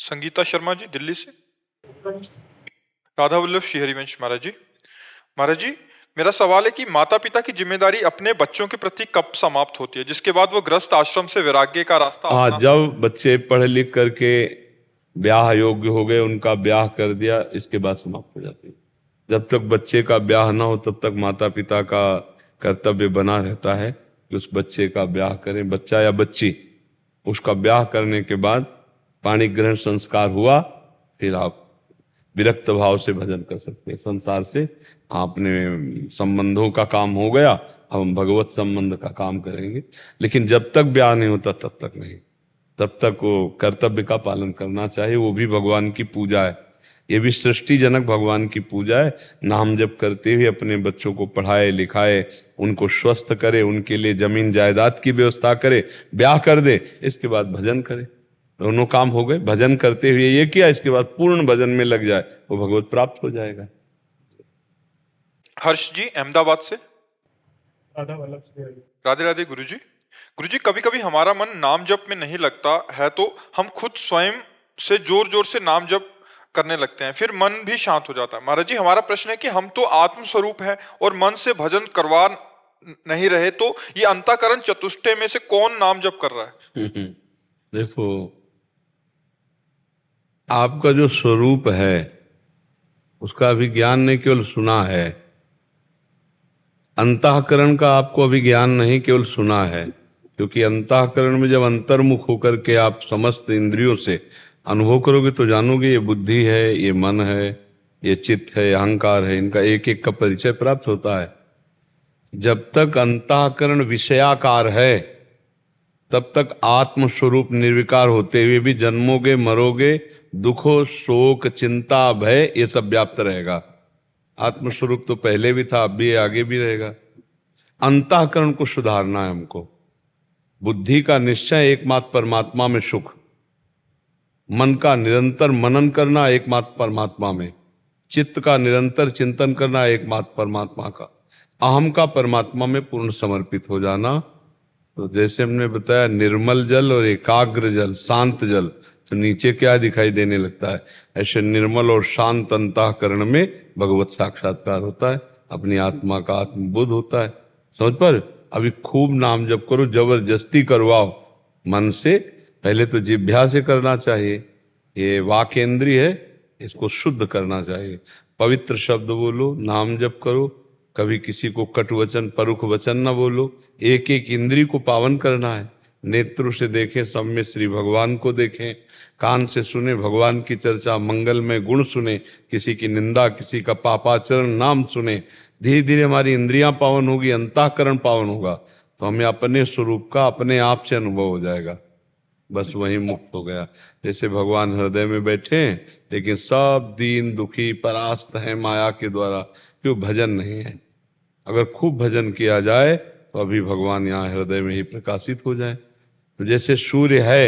संगीता शर्मा जी दिल्ली से। राधा वल्लभ श्री हरिवंश महाराज जी। महाराज जी, मेरा सवाल है कि माता पिता की जिम्मेदारी अपने बच्चों के प्रति कब समाप्त होती है, जिसके बाद वो गृहस्थ आश्रम से वैराग्य का रास्ता अपना जब बच्चे पढ़ लिख करके ब्याह योग्य हो गए, उनका ब्याह कर दिया, इसके बाद समाप्त हो जाती है। जब तक बच्चे का ब्याह ना हो तब तक माता पिता का कर्तव्य बना रहता है कि उस बच्चे का ब्याह करें। बच्चा या बच्ची, उसका ब्याह करने के बाद पाणी ग्रहण संस्कार हुआ, फिर आप विरक्त भाव से भजन कर सकते हैं। संसार से आपने संबंधों का काम हो गया, अब हम भगवत संबंध का काम करेंगे। लेकिन जब तक ब्याह नहीं होता तब तक नहीं, तब तक वो कर्तव्य का पालन करना चाहिए। वो भी भगवान की पूजा है, ये भी सृष्टिजनक भगवान की पूजा है। नाम जप करते हुए अपने बच्चों को पढ़ाए लिखाए, उनको स्वस्थ करे, उनके लिए जमीन जायदाद की व्यवस्था करे, ब्याह कर दे, इसके बाद भजन करे। दोनों काम हो गए। भजन करते हुए ये किया, इसके बाद पूर्ण भजन में लग जाए, वो भगवत प्राप्त हो जाएगा। हर्ष जी अहमदाबाद से। राधे राधे गुरु जी। कभी कभी हमारा मन नाम जप में नहीं लगता है तो हम खुद स्वयं से जोर जोर से नाम जप करने लगते हैं, फिर मन भी शांत हो जाता है। महाराज जी, हमारा प्रश्न है कि हम तो आत्म स्वरूप है और मन से भजन करवा नहीं रहे, तो ये अंतःकरण चतुष्टय में से कौन नाम जप कर रहा है? देखो, आपका जो स्वरूप है उसका अभी ज्ञान नहीं, केवल सुना है। अंतःकरण का आपको अभी ज्ञान नहीं, केवल सुना है। क्योंकि अंतःकरण में जब अंतर्मुख होकर के आप समस्त इंद्रियों से अनुभव करोगे तो जानोगे ये बुद्धि है, ये मन है, ये चित्त है, अहंकार है, इनका एक एक का परिचय प्राप्त होता है। जब तक अंतःकरण विषयाकार है तब तक आत्म स्वरूप निर्विकार होते हुए भी जन्मोगे, मरोगे, दुखो, शोक, चिंता, भय, ये सब व्याप्त रहेगा। आत्मस्वरूप तो पहले भी था, अब भी आगे भी रहेगा। अंतःकरण को सुधारना है हमको। बुद्धि का निश्चय एकमात्र परमात्मा में सुख, मन का निरंतर मनन करना एकमात्र परमात्मा में, चित्त का निरंतर चिंतन करना एकमात्र परमात्मा का, अहम का परमात्मा में पूर्ण समर्पित हो जाना। तो जैसे हमने बताया निर्मल जल और एकाग्र जल, शांत जल, तो नीचे क्या दिखाई देने लगता है, ऐसे निर्मल और शांत अंतःकरण में भगवत साक्षात्कार होता है, अपनी आत्मा का आत्मबोध होता है। समझ पर? अभी खूब नाम जप करो, जबरदस्ती करवाओ मन से। पहले तो जिह्वा से करना चाहिए, ये वाक इंद्रिय है, इसको शुद्ध करना चाहिए। पवित्र शब्द बोलो, नाम जप करो, कभी किसी को कटु वचन परुख वचन न बोलो। एक एक इंद्री को पावन करना है। नेत्रों से देखें सब में श्री भगवान को देखें, कान से सुने भगवान की चर्चा, मंगल में गुण सुने, किसी की निंदा, किसी का पापाचरण नाम सुने। धीरे धीरे हमारी इंद्रियां पावन होगी, अंतःकरण पावन होगा, तो हमें अपने स्वरूप का अपने आप से अनुभव हो जाएगा। बस वही मुक्त हो गया। जैसे भगवान हृदय में बैठे लेकिन सब दीन दुखी परास्त हैं माया के द्वारा, क्यों? भजन नहीं है। अगर खूब भजन किया जाए तो अभी भगवान यहाँ हृदय में ही प्रकाशित हो जाए। तो जैसे सूर्य है,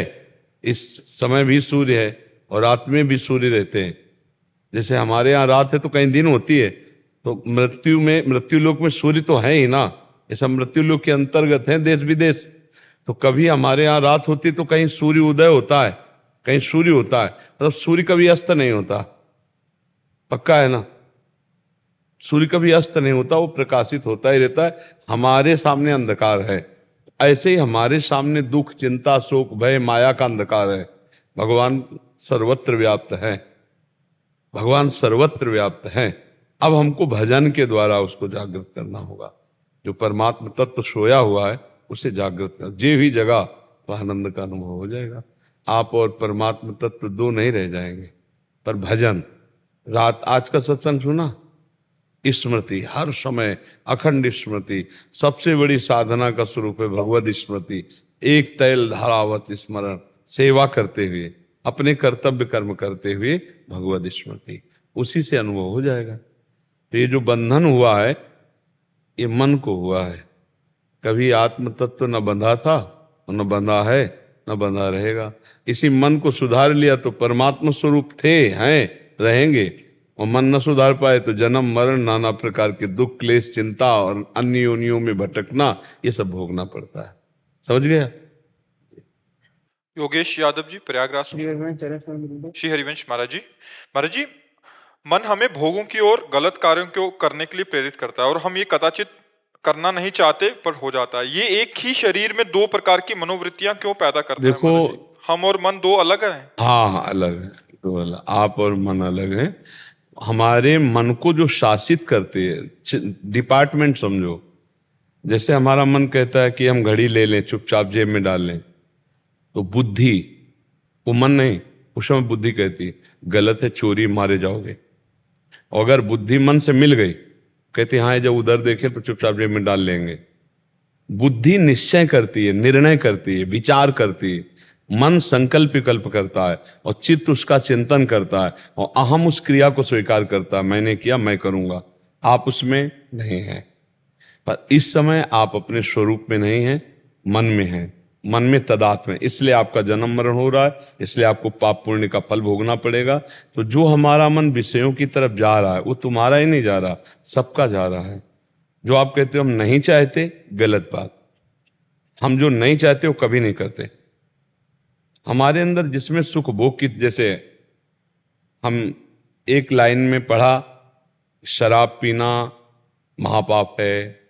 इस समय भी सूर्य है और रात में भी सूर्य रहते हैं। जैसे हमारे यहाँ रात है तो कहीं दिन होती है, तो मृत्यु लोक में सूर्य तो है ही ना, ये सब मृत्यु लोक के अंतर्गत है, देश विदेश। तो कभी हमारे यहाँ रात होती है तो कहीं सूर्य उदय होता है, कहीं सूर्य होता है, मतलब सूर्य कभी अस्त नहीं होता, पक्का है ना? सूर्य कभी अस्त नहीं होता, वो प्रकाशित होता ही रहता है। हमारे सामने अंधकार है, ऐसे ही हमारे सामने दुख, चिंता, शोक, भय, माया का अंधकार है। भगवान सर्वत्र व्याप्त है, भगवान सर्वत्र व्याप्त है। अब हमको भजन के द्वारा उसको जागृत करना होगा। जो परमात्मा तत्व सोया हुआ है उसे जागृत कर, जे भी जगह तो आनंद का अनुभव हो जाएगा। आप और परमात्मा तत्व दो नहीं रह जाएंगे। पर भजन, रात आज का सत्संग सुना, स्मृति, हर समय अखंड स्मृति, सबसे बड़ी साधना का स्वरूप है भगवत स्मृति। एक तैल धारावत स्मरण, सेवा करते हुए, अपने कर्तव्य कर्म करते हुए भगवत स्मृति, उसी से अनुभव हो जाएगा। तो ये जो बंधन हुआ है ये मन को हुआ है। कभी आत्म तत्व न बंधा था और न बंधा है, न बंधा रहेगा। इसी मन को सुधार लिया तो परमात्मा स्वरूप थे, हैं, रहेंगे। और मन न सुधार पाए तो जन्म मरण, नाना प्रकार के दुख, क्लेश, चिंता और अन्य योनियों में भटकना, ये सब भोगना पड़ता है। समझ गया? योगेश यादव जी प्रयागराज से। श्री हरिवंश महाराज जी मन हमें भोगों की ओर गलत कार्यों को करने के लिए प्रेरित करता है और हम ये कदाचित करना नहीं चाहते पर हो जाता है। ये एक ही शरीर में दो प्रकार की मनोवृत्तियां क्यों पैदा करता है देखो, महाराज जी? हम और मन दो अलग हैं। हाँ अलग है, दो अलग, आप और मन अलग है। हमारे मन को जो शासित करते हैं डिपार्टमेंट समझो, जैसे हमारा मन कहता है कि हम घड़ी ले लें, चुपचाप जेब में डाल लें, तो बुद्धि, वो मन नहीं, उस समय बुद्धि कहती है गलत है, चोरी, मारे जाओगे। और अगर बुद्धि मन से मिल गई, कहती हाँ जब उधर देखे तो चुपचाप जेब में डाल लेंगे। बुद्धि निश्चय करती है, निर्णय करती है, विचार करती है, मन संकल्प विकल्प करता है और चित्त उसका चिंतन करता है और अहम उस क्रिया को स्वीकार करता है, मैंने किया मैं करूंगा। आप उसमें नहीं हैं, पर इस समय आप अपने स्वरूप में नहीं हैं, मन में हैं, मन में तदात्म है, इसलिए आपका जन्म मरण हो रहा है, इसलिए आपको पाप पुण्य का फल भोगना पड़ेगा। तो जो हमारा मन विषयों की तरफ जा रहा है वो तुम्हारा ही नहीं जा रहा, सबका जा रहा है। जो आप कहते हो हम नहीं चाहते, गलत बात। हम जो नहीं चाहते वो कभी नहीं करते। हमारे अंदर जिसमें सुख भोग की, जैसे हम एक लाइन में पढ़ा शराब पीना महापाप है,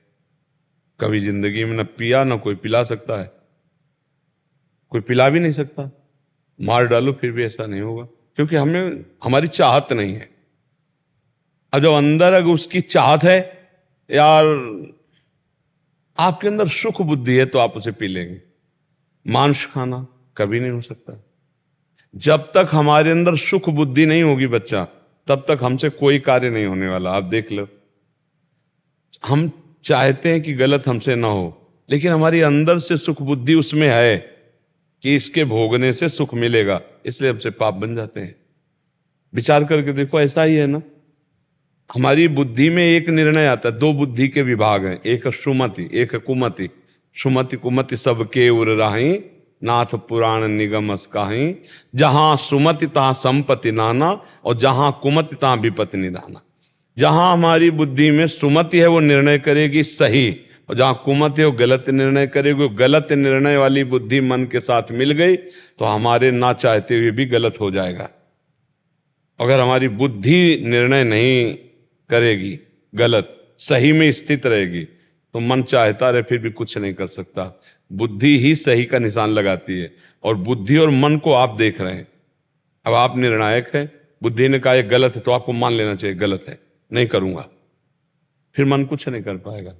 कभी जिंदगी में न पिया न कोई पिला सकता है, कोई पिला भी नहीं सकता, मार डालो फिर भी ऐसा नहीं होगा, क्योंकि हमें हमारी चाहत नहीं है। और जो अंदर अगर उसकी चाहत है, यार आपके अंदर सुख बुद्धि है तो आप उसे पी लेंगे। मांस खाना कभी नहीं हो सकता। जब तक हमारे अंदर सुख बुद्धि नहीं होगी बच्चा, तब तक हमसे कोई कार्य नहीं होने वाला। आप देख लो, हम चाहते हैं कि गलत हमसे ना हो, लेकिन हमारी अंदर से सुख बुद्धि उसमें है कि इसके भोगने से सुख मिलेगा, इसलिए हमसे पाप बन जाते हैं। विचार करके देखो, ऐसा ही है ना। हमारी बुद्धि में एक निर्णय आता है, दो बुद्धि के विभाग हैं, एक सुमति एक कुमति। सुमति कुमति सबके उर राही, नाथ पुराण निगम असकाही। जहां सुमति तहां संपत्ति नाना, और जहां कुमति तहां विपत्ति निधाना। जहां हमारी बुद्धि में सुमति है वो निर्णय करेगी सही, और जहां कुमति है वो गलत निर्णय करेगी। गलत निर्णय वाली बुद्धि मन के साथ मिल गई तो हमारे ना चाहते हुए भी गलत हो जाएगा। अगर हमारी बुद्धि निर्णय नहीं करेगी, गलत सही में स्थित रहेगी, तो मन चाहता रहे फिर भी कुछ नहीं कर सकता। बुद्धि ही सही का निशान लगाती है, और बुद्धि और मन को आप देख रहे हैं। अब आप निर्णायक हैं, बुद्धि ने कहा ये गलत है तो आपको मान लेना चाहिए गलत है, नहीं करूंगा, फिर मन कुछ नहीं कर पाएगा।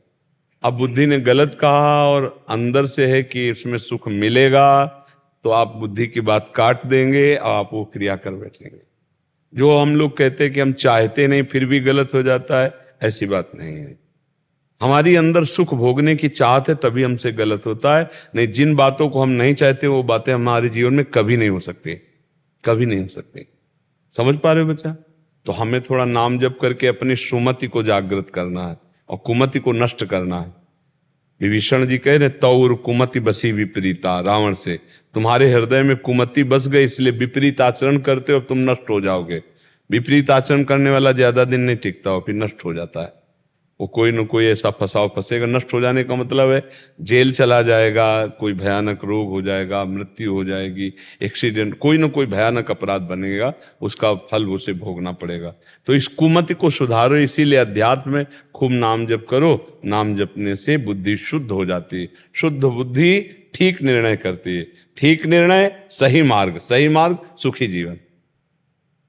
अब बुद्धि ने गलत कहा और अंदर से है कि इसमें सुख मिलेगा, तो आप बुद्धि की बात काट देंगे और आप वो क्रिया कर बैठेंगे। जो हम लोग कहते हैं कि हम चाहते नहीं फिर भी गलत हो जाता है, ऐसी बात नहीं है। हमारी अंदर सुख भोगने की चाहत है तभी हमसे गलत होता है, नहीं जिन बातों को हम नहीं चाहते वो बातें हमारे जीवन में कभी नहीं हो सकती, कभी नहीं हो सकती। समझ पा रहे हो बच्चा? तो हमें थोड़ा नाम जप करके अपनी सुमति को जागृत करना है और कुमति को नष्ट करना है। विभीषण जी कह रहे तौर कुमति बसी विपरीता, रावण से तुम्हारे हृदय में कुमति बस गई, इसलिए विपरीत आचरण करते हो, तुम नष्ट हो जाओगे। विपरीत आचरण करने वाला ज्यादा दिन नहीं टिकता हो, फिर नष्ट हो जाता है। वो कोई न कोई ऐसा फंसाव फंसेगा। नष्ट हो जाने का मतलब है जेल चला जाएगा, कोई भयानक रोग हो जाएगा, मृत्यु हो जाएगी, एक्सीडेंट, कोई न कोई भयानक अपराध बनेगा, उसका फल उसे भोगना पड़ेगा। तो इस कुमति को सुधारो, इसीलिए अध्यात्म में खूब नाम जप करो। नाम जपने से बुद्धि शुद्ध हो जाती है। शुद्ध बुद्धि ठीक निर्णय करती है। ठीक निर्णय सही मार्ग, सही मार्ग सुखी जीवन।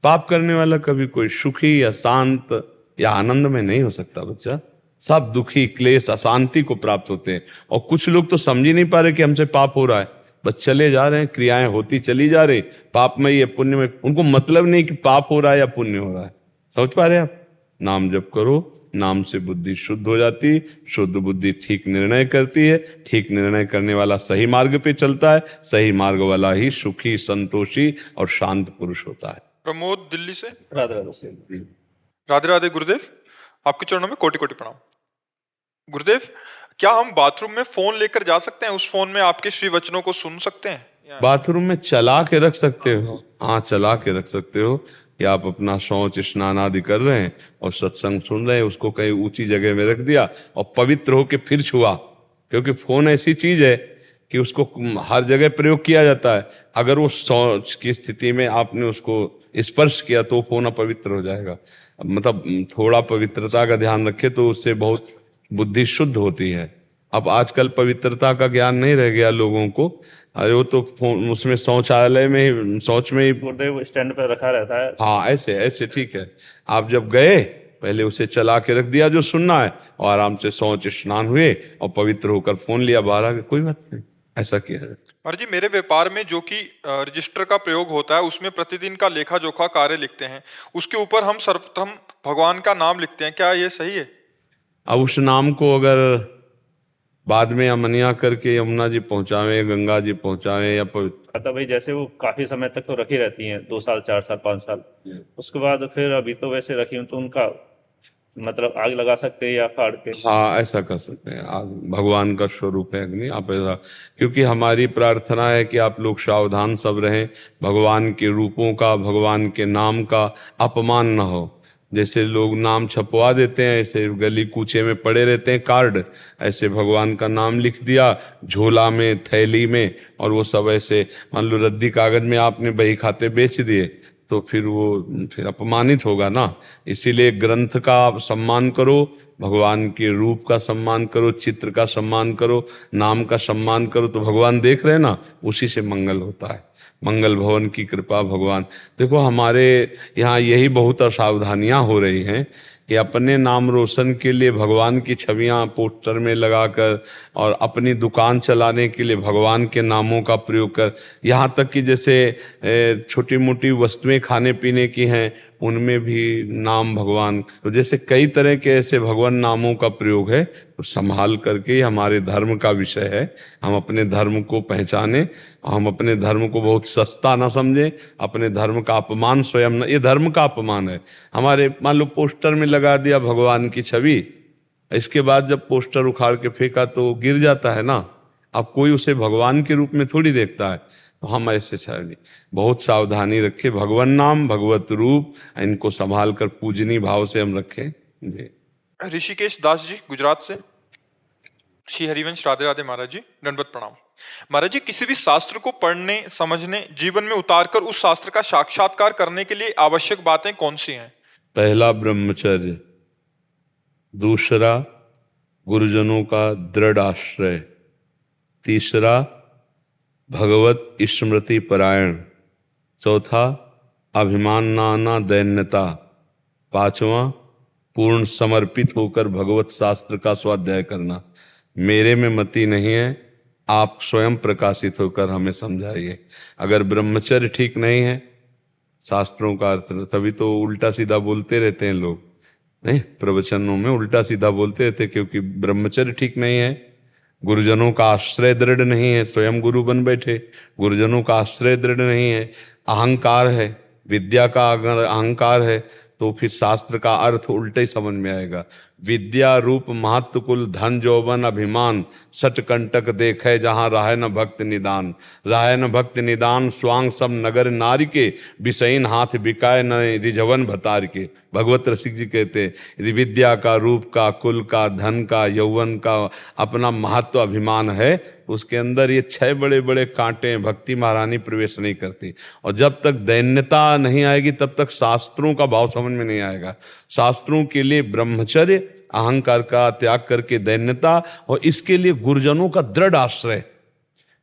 पाप करने वाला कभी कोई सुखी या शांत या आनंद में नहीं हो सकता बच्चा। सब दुखी, क्लेश, अशांति को प्राप्त होते हैं। और कुछ लोग तो समझ ही नहीं पा रहे कि हमसे पाप हो रहा है, बस चले जा रहे हैं, क्रियाएं होती चली जा रही, पाप में या पुण्य में, उनको मतलब नहीं कि पाप हो रहा है या पुण्य हो रहा है। समझ पा रहे आप? नाम जप करो, नाम से बुद्धि शुद्ध हो जाती। शुद्ध बुद्धि ठीक निर्णय करती है। ठीक निर्णय करने वाला सही मार्ग पे चलता है। सही मार्ग वाला ही सुखी, संतोषी और शांत पुरुष होता है। प्रमोद दिल्ली से। राधे राधे से। राधे राधे गुरुदेव, आपके चरणों में कोटि कोटि प्रणाम। गुरुदेव, क्या हम बाथरूम में फोन लेकर जा सकते हैं? उस फोन में आपके श्री वचनों को सुन सकते हैं? बाथरूम में चला के रख सकते हो, हाँ चला के रख सकते हो कि आप अपना शौच स्नान आदि कर रहे हैं और सत्संग सुन रहे हैं, उसको कहीं ऊंची जगह में रख दिया और पवित्र होके फिर छुआ। क्योंकि फोन ऐसी चीज है कि उसको हर जगह प्रयोग किया जाता है। अगर वो शौच की स्थिति में आपने उसको स्पर्श किया तो फोन अपवित्र हो जाएगा। मतलब थोड़ा पवित्रता का ध्यान रखे तो उससे बहुत बुद्धि शुद्ध होती है। अब आजकल पवित्रता का ज्ञान नहीं रह गया लोगों को। अरे वो तो उसमें शौचालय में ही, शौच में ही, बोलते वो स्टैंड पे रखा रहता है। हाँ ऐसे ऐसे ठीक है। आप जब गए पहले उसे चला के रख दिया जो सुनना है, और आराम से शौच स्नान हुए और पवित्र होकर फोन लिया, बाहर आ गए, कोई बात नहीं, ऐसा किया है। और जी मेरे व्यापार में जो कि रजिस्टर का प्रयोग होता है उसमें प्रतिदिन का लेखा जोखा कार्य लिखते हैं, उसके ऊपर हम सर्वप्रथम भगवान का नाम लिखते हैं, क्या ये सही है? अब उस नाम को अगर बाद में अमनिया करके यमुना जी पहुंचावे, गंगा जी पौंचावे या तो भाई जैसे वो काफी समय तक तो रखी रहती हैं, 2 साल 4 साल 5 साल, उसके बाद फिर अभी तो वैसे रखी हूँ तो उनका मतलब आग लगा सकते हैं या फाड़ के। हाँ ऐसा कर सकते हैं। आप भगवान का स्वरूप है अग्नि, आप ऐसा, क्योंकि हमारी प्रार्थना है कि आप लोग सावधान सब रहें, भगवान के रूपों का, भगवान के नाम का अपमान ना हो। जैसे लोग नाम छपवा देते हैं, ऐसे गली कूचे में पड़े रहते हैं कार्ड, ऐसे भगवान का नाम लिख दिया झोला में, थैली में, और वो सब ऐसे मान लो रद्दी कागज में आपने बही खाते बेच दिए तो फिर वो फिर अपमानित होगा ना। इसीलिए ग्रंथ का सम्मान करो, भगवान के रूप का सम्मान करो, चित्र का सम्मान करो, नाम का सम्मान करो, तो भगवान देख रहे हैं ना, उसी से मंगल होता है। मंगल भवन की कृपा भगवान। देखो हमारे यहाँ यही बहुत असावधानियां हो रही हैं कि अपने नाम रोशन के लिए भगवान की छवियां पोस्टर में लगाकर और अपनी दुकान चलाने के लिए भगवान के नामों का प्रयोग कर, यहाँ तक कि जैसे छोटी मोटी वस्तुएं खाने पीने की हैं उनमें भी नाम भगवान, तो जैसे कई तरह के ऐसे भगवान नामों का प्रयोग है, तो संभाल करके हमारे धर्म का विषय है। हम अपने धर्म को पहचाने, हम अपने धर्म को बहुत सस्ता ना समझें, अपने धर्म का अपमान स्वयं न, ये धर्म का अपमान है। हमारे मान लो पोस्टर में लगा दिया भगवान की छवि, इसके बाद जब पोस्टर उखाड़ के फेंका तो गिर जाता है ना। अब कोई उसे भगवान के रूप में थोड़ी देखता है, तो हम ऐसे नहीं, बहुत सावधानी रखें, भगवान नाम भगवत रूप इनको संभाल कर पूजनीय भाव से हम रखें जी। ऋषिकेश दास जी गुजरात से। श्री हरिवंश राधे राधे महाराज जी, दंडवत प्रणाम। महाराज जी, किसी भी शास्त्र को पढ़ने समझने जीवन में उतारकर उस शास्त्र का साक्षात्कार करने के लिए आवश्यक बातें कौन सी हैं? पहला ब्रह्मचर्य, दूसरा गुरुजनों का दृढ़ आश्रय, तीसरा भगवत स्मृति परायण, चौथा अभिमान नाना दैन्यता, पांचवा पूर्ण समर्पित होकर भगवत शास्त्र का स्वाध्याय करना। मेरे में मति नहीं है, आप स्वयं प्रकाशित होकर हमें समझाइए। अगर ब्रह्मचर्य ठीक नहीं है, शास्त्रों का अर्थ, तभी तो उल्टा सीधा बोलते रहते हैं लोग, नहीं प्रवचनों में उल्टा सीधा बोलते रहते, क्योंकि ब्रह्मचर्य ठीक नहीं है, गुरुजनों का आश्रय दृढ़ नहीं है, स्वयं गुरु बन बैठे, गुरुजनों का आश्रय दृढ़ नहीं है, अहंकार है, विद्या का अगर अहंकार है तो फिर शास्त्र का अर्थ उल्टे ही समझ में आएगा। विद्या रूप महत्व कुल धन जौवन अभिमान, सट कंटक देखे जहाँ राहे न भक्त निदान, राहे न भक्त निदान स्वांग सब नगर नारी के, विषयीन हाथ बिकाए न रिझवन भतार के। भगवत रसिक जी कहते हैं विद्या का, रूप का, कुल का, धन का, यौवन का अपना महत्व अभिमान है, उसके अंदर ये 6 बड़े बड़े कांटे हैं, भक्ति महारानी प्रवेश नहीं करती। और जब तक दैन्यता नहीं आएगी तब तक शास्त्रों का भाव समझ में नहीं आएगा। शास्त्रों के लिए ब्रह्मचर्य, अहंकार का त्याग करके दैन्यता, और इसके लिए गुरुजनों का दृढ़ आश्रय।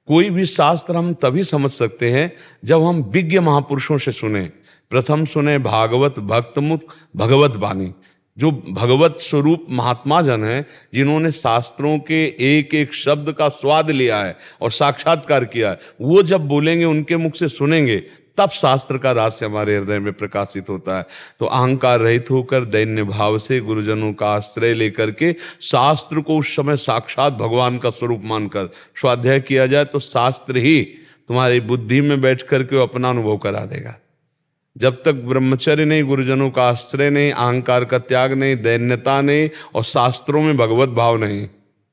कोई भी शास्त्र हम तभी समझ सकते हैं जब हम विज्ञ महापुरुषों से सुने। प्रथम सुने भागवत भक्तमुख भगवत वाणी, जो भगवत स्वरूप महात्मा जन हैं, जिन्होंने शास्त्रों के एक एक शब्द का स्वाद लिया है और साक्षात्कार किया है, वो जब बोलेंगे, उनके मुख से सुनेंगे, तब शास्त्र का रहस्य हमारे हृदय में प्रकाशित होता है। तो अहंकार रहित होकर दैन्य भाव से गुरुजनों का आश्रय लेकर के शास्त्र को उस समय साक्षात भगवान का स्वरूप मानकर स्वाध्याय किया जाए, तो शास्त्र ही तुम्हारी बुद्धि में बैठ करके वो अपना अनुभव करा देगा। जब तक ब्रह्मचर्य नहीं, गुरुजनों का आश्रय नहीं, अहंकार का त्याग नहीं, दैन्यता नहीं, और शास्त्रों में भगवत भाव नहीं,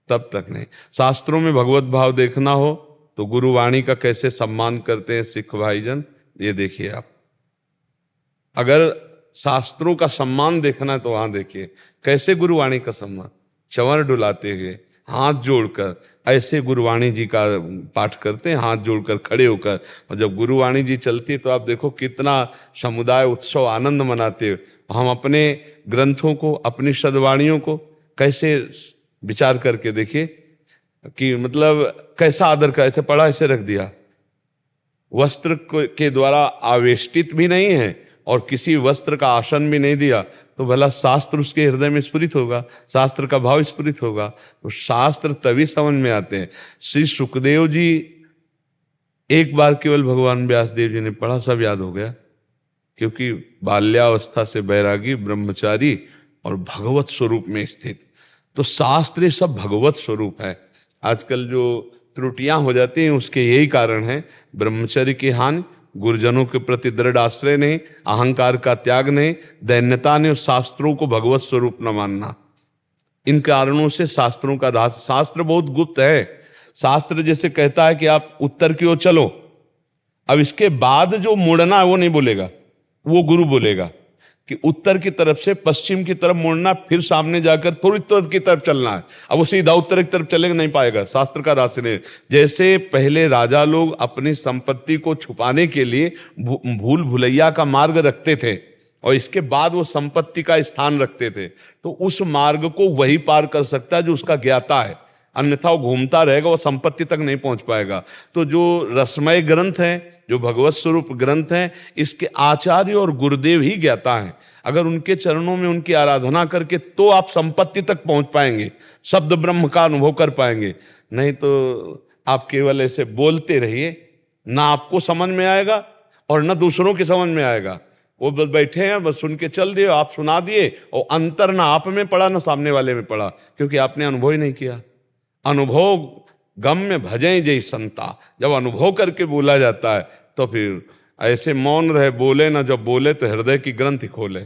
तब तक नहीं। शास्त्रों में भगवत भाव देखना हो तो गुरुवाणी का कैसे सम्मान करते हैं सिख भाईजन, ये देखिए आप। अगर शास्त्रों का सम्मान देखना है तो वहां देखिए कैसे गुरुवाणी का सम्मान, चंवर डुलाते हुए, हाथ जोड़कर ऐसे गुरुवाणी जी का पाठ करते हैं, हाथ जोड़कर खड़े होकर। और जब गुरुवाणी जी चलती है तो आप देखो कितना समुदाय उत्सव आनंद मनाते हो। हम अपने ग्रंथों को, अपनी सद्वाणियों को कैसे विचार करके देखिए कि मतलब कैसा आदर का, ऐसे पढ़ा ऐसे रख दिया, वस्त्र के द्वारा आवेष्टित भी नहीं है और किसी वस्त्र का आसन भी नहीं दिया, तो भला शास्त्र उसके हृदय में स्फुरित होगा, शास्त्र का भाव स्फुरित होगा। तो शास्त्र तभी समझ में आते हैं। श्री सुखदेव जी एक बार केवल भगवान व्यास देव जी ने पढ़ा, सब याद हो गया, क्योंकि बाल्यावस्था से बैरागी, ब्रह्मचारी और भगवत स्वरूप में स्थित। तो शास्त्र ये सब भगवत स्वरूप है। आजकल जो त्रुटियां हो जाती हैं उसके यही कारण है, ब्रह्मचर्य की हानि, गुरुजनों के प्रति दृढ़ आश्रय नहीं, अहंकार का त्याग नहीं, दैन्यता ने, शास्त्रों को भगवत स्वरूप न मानना। इन कारणों से शास्त्रों का रहस्य, शास्त्र बहुत गुप्त है। शास्त्र जैसे कहता है कि आप उत्तर की ओर चलो, अब इसके बाद जो मुड़ना है वो नहीं बोलेगा, वो गुरु बोलेगा कि उत्तर की तरफ से पश्चिम की तरफ मुड़ना, फिर सामने जाकर फिर उत्तर की तरफ चलना है। अब वो सीधा उत्तर की तरफ चलेगा, नहीं पाएगा, शास्त्र का रास्ते नहीं। जैसे पहले राजा लोग अपनी संपत्ति को छुपाने के लिए भूल भुलैया का मार्ग रखते थे और इसके बाद वो संपत्ति का स्थान रखते थे, तो उस मार्ग को वही पार कर सकता है जो उसका ज्ञाता है, अन्यथा वो घूमता रहेगा, वो संपत्ति तक नहीं पहुंच पाएगा। तो जो रसमय ग्रंथ हैं, जो भगवत स्वरूप ग्रंथ हैं, इसके आचार्य और गुरुदेव ही ज्ञाता हैं। अगर उनके चरणों में उनकी आराधना करके तो आप संपत्ति तक पहुंच पाएंगे, शब्द ब्रह्म का अनुभव कर पाएंगे। नहीं तो आप केवल ऐसे बोलते रहिए, ना आपको समझ में आएगा और ना दूसरों के समझ में आएगा। वो बस बैठे हैं, बस सुन के चल दिए, आप सुना दिए, और अंतर ना आप में पड़ा ना सामने वाले में पड़ा, क्योंकि आपने अनुभव ही नहीं किया। अनुभव गम्य भजें जय संता, जब अनुभव करके बोला जाता है तो फिर ऐसे मौन रहे, बोले ना, जब बोले तो हृदय की ग्रंथि खोले,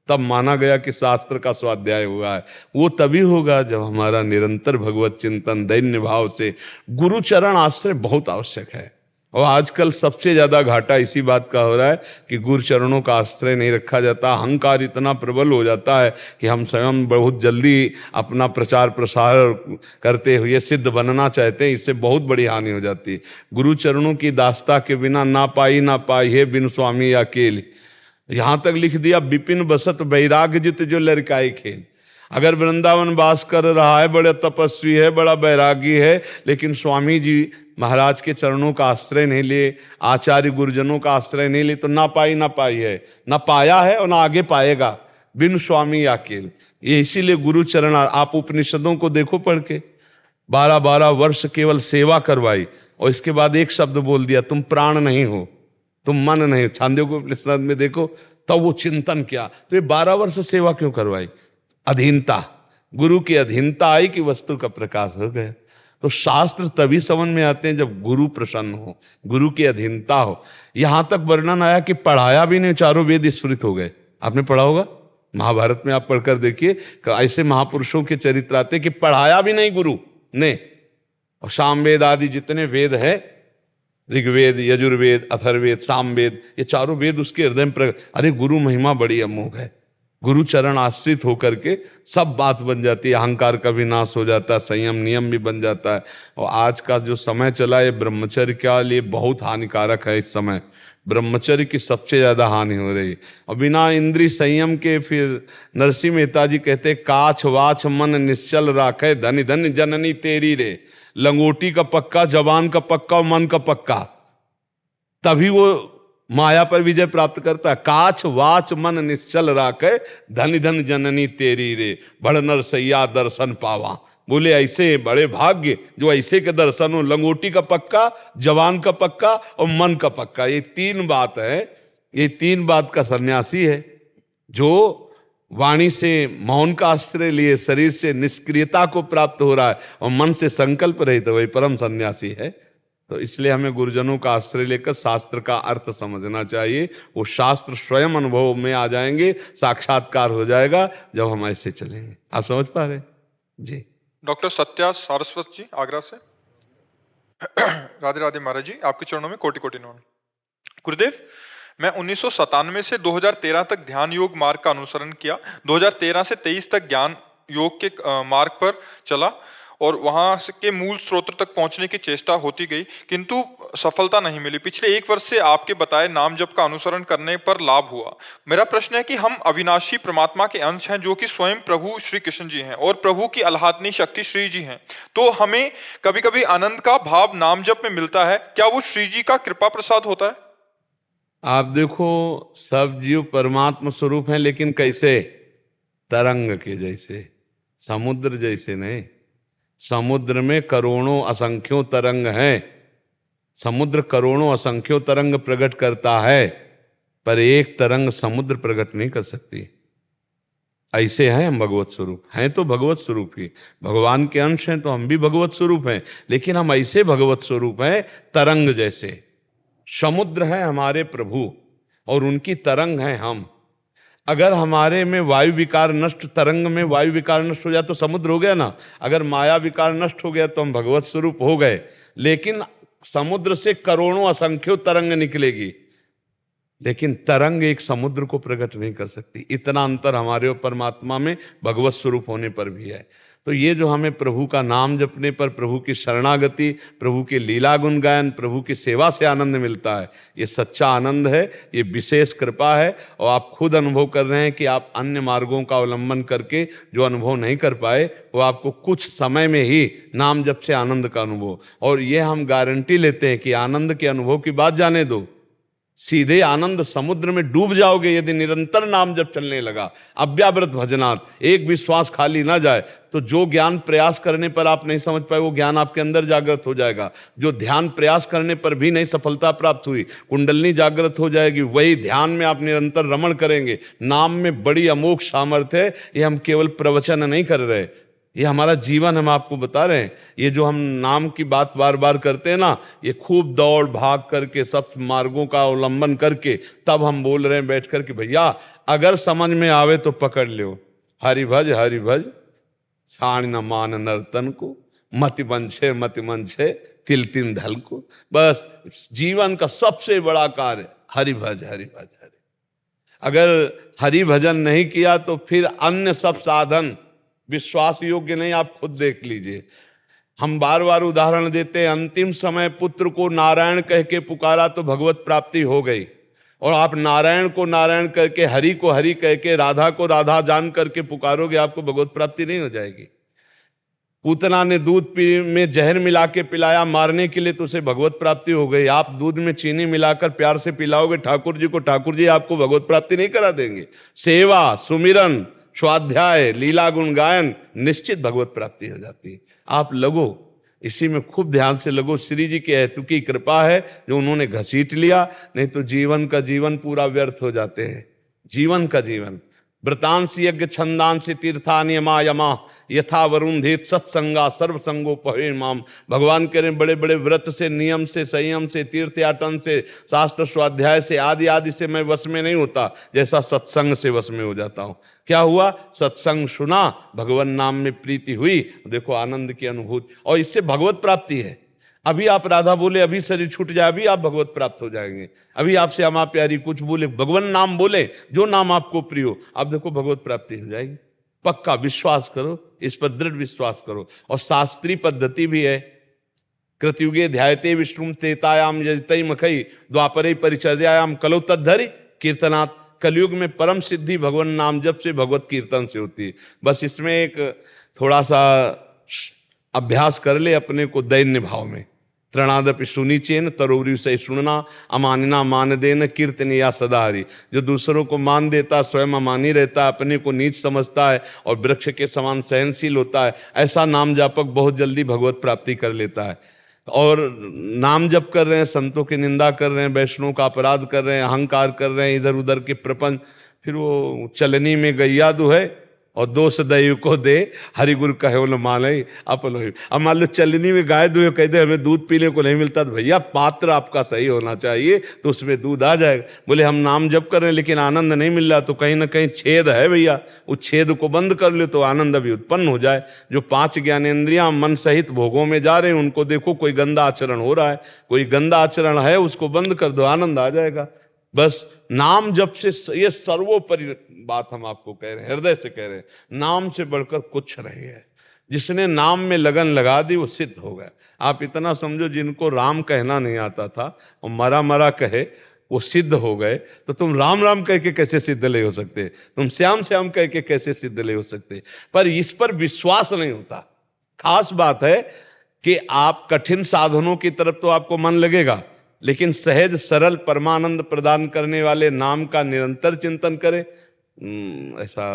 तब माना गया कि शास्त्र का स्वाध्याय हुआ है। वो तभी होगा जब हमारा निरंतर भगवत चिंतन दैन्य भाव से, गुरु चरण आश्रय बहुत आवश्यक है। और आजकल सबसे ज्यादा घाटा इसी बात का हो रहा है कि गुरु चरणों का आश्रय नहीं रखा जाता। अहंकार इतना प्रबल हो जाता है कि हम स्वयं बहुत जल्दी अपना प्रचार प्रसार करते हुए सिद्ध बनना चाहते हैं, इससे बहुत बड़ी हानि हो जाती है। गुरु चरणों की दास्ता के बिना ना पाई है बिन स्वामी अकेले, यहां तक लिख दिया विपिन बसत बैराग जित जो लड़काई खेल। अगर वृंदावन वास कर रहा है, बड़ा तपस्वी है, बड़ा बैरागी है, लेकिन स्वामी जी महाराज के चरणों का आश्रय नहीं लिए, आचार्य गुरुजनों का आश्रय नहीं लिए, तो ना पाई है, ना पाया है और ना आगे पाएगा, बिन स्वामी अकेल। ये इसीलिए गुरु चरण, आप उपनिषदों को देखो पढ़ के, 12-12 वर्ष केवल सेवा करवाई और इसके बाद एक शब्द बोल दिया, तुम प्राण नहीं हो, तुम मन नहीं हो। छांदोग्य उपनिषद में देखो, तब वो चिंतन किया। तो ये 12 वर्ष सेवा क्यों करवाई? अधीनता, गुरु की अधीनता आई कि वस्तु का प्रकाश हो गया। तो शास्त्र तभी समझ में आते हैं जब गुरु प्रसन्न हो, गुरु की अधीनता हो। यहां तक वर्णन आया कि पढ़ाया भी नहीं, चारों वेद स्फुरित हो गए। आपने पढ़ा होगा महाभारत में, आप पढ़कर देखिए, ऐसे महापुरुषों के चरित्र आते कि पढ़ाया भी नहीं गुरु ने। और सामवेद आदि जितने वेद है, ऋग्वेद, यजुर्वेद, अथर्ववेद, सामवेद, ये चारों वेद उसके हृदय में अरे गुरु महिमा बड़ी अमोघ है। गुरु चरण आश्रित होकर के सब बात बन जाती है, अहंकार का भी नाश हो जाता है, संयम नियम भी बन जाता है। और आज का जो समय चला है ब्रह्मचर्य के लिए बहुत हानिकारक है। इस समय ब्रह्मचर्य की सबसे ज्यादा हानि हो रही है। और बिना इंद्रिय संयम के फिर नरसिंह मेहता जी कहते, काछ वाछ मन निश्चल राखे, धन धन जननी तेरी रे। लंगोटी का पक्का, जबान का पक्का और मन का पक्का, तभी वो माया पर विजय प्राप्त करता है। काछ वाच मन निश्चल राखे, धन धन जननी तेरी रे। बड़ नर सैया दर्शन पावा। बोले ऐसे बड़े भाग्य जो ऐसे के दर्शन हो, लंगोटी का पक्का, जवान का पक्का और मन का पक्का। ये 3 बात है, ये 3 बात का सन्यासी है जो वाणी से मौन का आश्रय लिए, शरीर से निष्क्रियता को प्राप्त हो रहा है और मन से संकल्प रहित, वही परम सन्यासी है। तो इसलिए हमें गुरुजनों का आश्रय लेकर शास्त्र का अर्थ समझना चाहिए। वो शास्त्र स्वयं अनुभव में आ जाएंगे, साक्षात्कार हो जाएगा जब हम ऐसे चलेंगे। आप समझ पा रहे जी? डॉक्टर सत्या सारस्वत जी आगरा से। राधे राधे महाराज जी, आपके चरणों में कोटि कोटि नमन। गुरुदेव, मैं 1997 से 2013 तक ध्यान योग मार्ग का अनुसरण किया। 2013 से 23 तक ज्ञान योग के मार्ग पर चला और वहां के मूल स्रोत तक पहुंचने की चेष्टा होती गई, किंतु सफलता नहीं मिली। पिछले 1 वर्ष से आपके बताए नाम जप का अनुसरण करने पर लाभ हुआ। मेरा प्रश्न है कि हम अविनाशी परमात्मा के अंश हैं, जो कि स्वयं प्रभु श्री कृष्ण जी हैं और प्रभु की आह्लादनी शक्ति श्री जी हैं, तो हमें कभी कभी आनंद का भाव नाम जप में मिलता है, क्या वो श्री जी का कृपा प्रसाद होता है? आप देखो, सब जीव परमात्मा स्वरूप हैं, लेकिन कैसे? तरंग के जैसे, समुद्र जैसे नहीं। समुद्र में करोड़ों असंख्यों तरंग हैं, समुद्र करोड़ों असंख्यों तरंग प्रकट करता है, पर एक तरंग समुद्र प्रकट नहीं कर सकती। ऐसे हैं हम भगवत स्वरूप, हैं तो भगवत स्वरूप ही, भगवान के अंश हैं तो हम भी भगवत स्वरूप हैं, लेकिन हम ऐसे भगवत स्वरूप हैं तरंग जैसे। समुद्र है हमारे प्रभु और उनकी तरंग है हम। अगर हमारे में वायु विकार नष्ट, तरंग में वायु विकार नष्ट हो जाए तो समुद्र हो गया ना। अगर माया विकार नष्ट हो गया तो हम भगवत स्वरूप हो गए। लेकिन समुद्र से करोड़ों असंख्यों तरंग निकलेगी, लेकिन तरंग एक समुद्र को प्रकट नहीं कर सकती। इतना अंतर हमारे और परमात्मा में भगवत स्वरूप होने पर भी है। तो ये जो हमें प्रभु का नाम जपने पर, प्रभु की शरणागति, प्रभु के लीला गुण गायन, प्रभु की सेवा से आनंद मिलता है, ये सच्चा आनंद है, ये विशेष कृपा है। और आप खुद अनुभव कर रहे हैं कि आप अन्य मार्गों का अवलंबन करके जो अनुभव नहीं कर पाए, वो आपको कुछ समय में ही नाम जप से आनंद का अनुभव। और ये हम गारंटी लेते हैं कि आनंद के अनुभव की बात जाने दो, सीधे आनंद समुद्र में डूब जाओगे यदि निरंतर नाम जब चलने लगा। अव्याव्रत भजनात्, एक भी श्वास खाली ना जाए, तो जो ज्ञान प्रयास करने पर आप नहीं समझ पाए वो ज्ञान आपके अंदर जागृत हो जाएगा। जो ध्यान प्रयास करने पर भी नहीं सफलता प्राप्त हुई, कुंडलनी जागृत हो जाएगी। वही ध्यान में आप निरंतर रमण करेंगे। नाम में बड़ी अमोघ सामर्थ्य है। ये हम केवल प्रवचन नहीं कर रहे, ये हमारा जीवन हम आपको बता रहे हैं। ये जो हम नाम की बात बार बार करते हैं ना, ये खूब दौड़ भाग करके सब मार्गों का अवलंबन करके तब हम बोल रहे हैं बैठ कर कि भैया अगर समझ में आवे तो पकड़ लो। हरि भज छाण न मान नर्तन को, मति मंछे तिल तिन धल को। बस जीवन का सबसे बड़ा कार्य हरि भज हरि। अगर हरि भजन नहीं किया तो फिर अन्य सब साधन विश्वास योग्य नहीं। आप खुद देख लीजिए, हम बार बार उदाहरण देते हैं। अंतिम समय पुत्र को नारायण कह के पुकारा तो भगवत प्राप्ति हो गई, और आप नारायण को नारायण करके, हरि को हरि कह के, राधा को राधा जान करके पुकारोगे, आपको भगवत प्राप्ति नहीं हो जाएगी। पूतना ने दूध में जहर मिला के पिलाया मारने के लिए, तो उसे भगवत प्राप्ति हो गई। आप दूध में चीनी मिलाकर प्यार से पिलाओगे ठाकुर जी को, ठाकुर जी आपको भगवत प्राप्ति नहीं करा देंगे। सेवा, सुमिरन, स्वाध्याय, लीला गुण गायन, निश्चित भगवत प्राप्ति हो जाती है। आप लगो, इसी में खूब ध्यान से लगो। श्री जी के हेतु की कृपा है जो उन्होंने घसीट लिया, नहीं तो जीवन का जीवन पूरा व्यर्थ हो जाते हैं। जीवन का जीवन व्रतांसी यज्ञ छंदांसी तीर्था नियमा यमा यथा वरुण धीत सत्संगा सर्वसंगो पहे माम। भगवान कह रहे हैं बड़े बड़े व्रत से, नियम से, संयम से, तीर्थयाटन से, शास्त्र स्वाध्याय से, आदि आदि से मैं वश में नहीं होता, जैसा सत्संग से वश में हो जाता हूँ। क्या हुआ? सत्संग सुना, भगवान नाम में प्रीति हुई, देखो आनंद की अनुभूति, और इससे भगवत प्राप्ति है। अभी आप राधा बोले, अभी शरीर छूट जाए, अभी आप भगवत प्राप्त हो जाएंगे। अभी आपसे अमा प्यारी कुछ बोले, भगवान नाम बोले, जो नाम आपको प्रिय हो, आप देखो भगवत प्राप्ति हो जाएगी। पक्का विश्वास करो, इस पर दृढ़ विश्वास करो। और शास्त्रीय पद्धति भी है। कृतयुगे ध्यायते विष्णुम तेतायाम यजतै मखई द्वापरे परिचर्यायाम कलौ तद्धरि कीर्तनात्। कलयुग में परम सिद्धि भगवान नाम जप से, भगवत कीर्तन से होती है। बस इसमें एक थोड़ा सा अभ्यास कर ले अपने को दैन्य भाव में। तृणादपि सुनीचेन तरोरी से सुनना अमानना मान देन कीर्तन या सदा हरि। जो दूसरों को मान देता, स्वयं अमानी रहता, अपने को नीच समझता है और वृक्ष के समान सहनशील होता है, ऐसा नाम जापक बहुत जल्दी भगवत प्राप्ति कर लेता है। और नाम जप कर रहे हैं, संतों की निंदा कर रहे हैं, वैष्णव का अपराध कर रहे हैं, अहंकार कर रहे हैं, इधर उधर के प्रपंच, फिर वो चलनी में गैया दुहै और दोष दैव को दे हरि गुरु कहे न माने अपनो। अब मान लो चलनी में गाय दुहे, कह दे हमें दूध पीने को नहीं मिलता, तो भैया पात्र आपका सही होना चाहिए, तो उसमें दूध आ जाएगा। बोले हम नाम जप कर रहे हैं लेकिन आनंद नहीं मिल रहा, तो कहीं ना कहीं छेद है भैया, उस छेद को बंद कर लो तो आनंद अभी उत्पन्न हो जाए। जो 5 ज्ञानेंद्रियां मन सहित भोगों में जा रहे हैं, उनको देखो कोई गंदा आचरण हो रहा है, कोई गंदा आचरण है, उसको बंद कर दो, आनंद आ जाएगा। बस नाम जप से, ये सर्वोपरि बात हम आपको कह रहे हैं, हृदय से कह रहे हैं, नाम से बढ़कर कुछ नहीं है। जिसने नाम में लगन लगा दी वो सिद्ध हो गया। आप इतना समझो, जिनको राम कहना नहीं आता था और मरा मरा कहे वो सिद्ध हो गए, तो तुम राम राम कह के कैसे सिद्ध नहीं हो सकते? तुम श्याम श्याम कह के कैसे सिद्ध नहीं हो सकते? पर इस पर विश्वास नहीं होता। खास बात है कि आप कठिन साधनों की तरफ तो आपको मन लगेगा, लेकिन सहज सरल परमानंद प्रदान करने वाले नाम का निरंतर चिंतन करें, ऐसा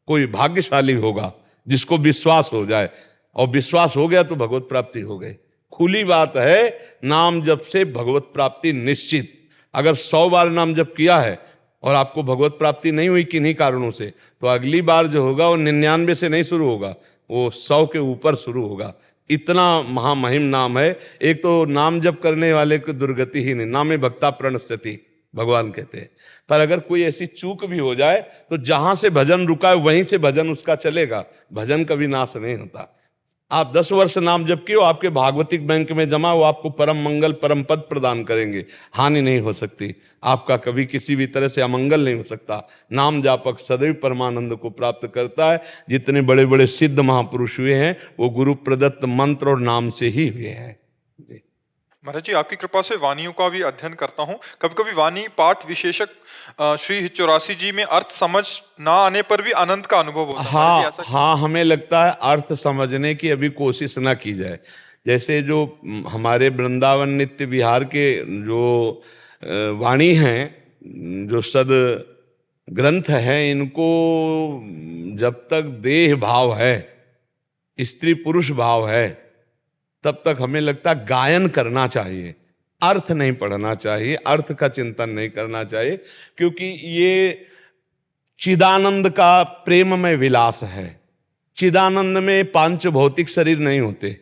कोई भाग्यशाली होगा जिसको विश्वास हो जाए। और विश्वास हो गया तो भगवत प्राप्ति हो गई। खुली बात है, नाम जप से भगवत प्राप्ति निश्चित। अगर 100 बार नाम जप किया है और आपको भगवत प्राप्ति नहीं हुई किन्हीं कारणों से, तो अगली बार जो होगा वो 99 से नहीं शुरू होगा, वो 100 के ऊपर शुरू होगा। इतना महामहिम नाम है। एक तो नाम जप करने वाले को दुर्गति ही नहीं, नामे भक्ता प्रणश्यति भगवान कहते हैं। पर अगर कोई ऐसी चूक भी हो जाए तो जहां से भजन रुका है वहीं से भजन उसका चलेगा, भजन कभी नाश नहीं होता। आप 10 वर्ष नाम जप किए, आपके भागवतिक बैंक में जमा, वो आपको परम मंगल परम पद प्रदान करेंगे, हानि नहीं हो सकती, आपका कभी किसी भी तरह से अमंगल नहीं हो सकता। नाम जापक सदैव परमानंद को प्राप्त करता है। जितने बड़े बड़े सिद्ध महापुरुष हुए हैं वो गुरु प्रदत्त मंत्र और नाम से ही हुए हैं। महाराज जी, आपकी कृपा से वाणियों का भी अध्ययन करता हूँ। कभी कभी वाणी पाठ विशेषक श्री 84 जी में अर्थ समझ ना आने पर भी आनंद का अनुभव होता है। हाँ, हमें लगता है अर्थ समझने की अभी कोशिश ना की जाए। जैसे जो हमारे वृंदावन नित्य विहार के जो वाणी हैं, जो सद ग्रंथ हैं, इनको जब तक देह भाव है, स्त्री पुरुष भाव है, तब तक हमें लगता है गायन करना चाहिए, अर्थ नहीं पढ़ना चाहिए, अर्थ का चिंतन नहीं करना चाहिए, क्योंकि ये चिदानंद का प्रेममय विलास है। चिदानंद में 5 भौतिक शरीर नहीं होते,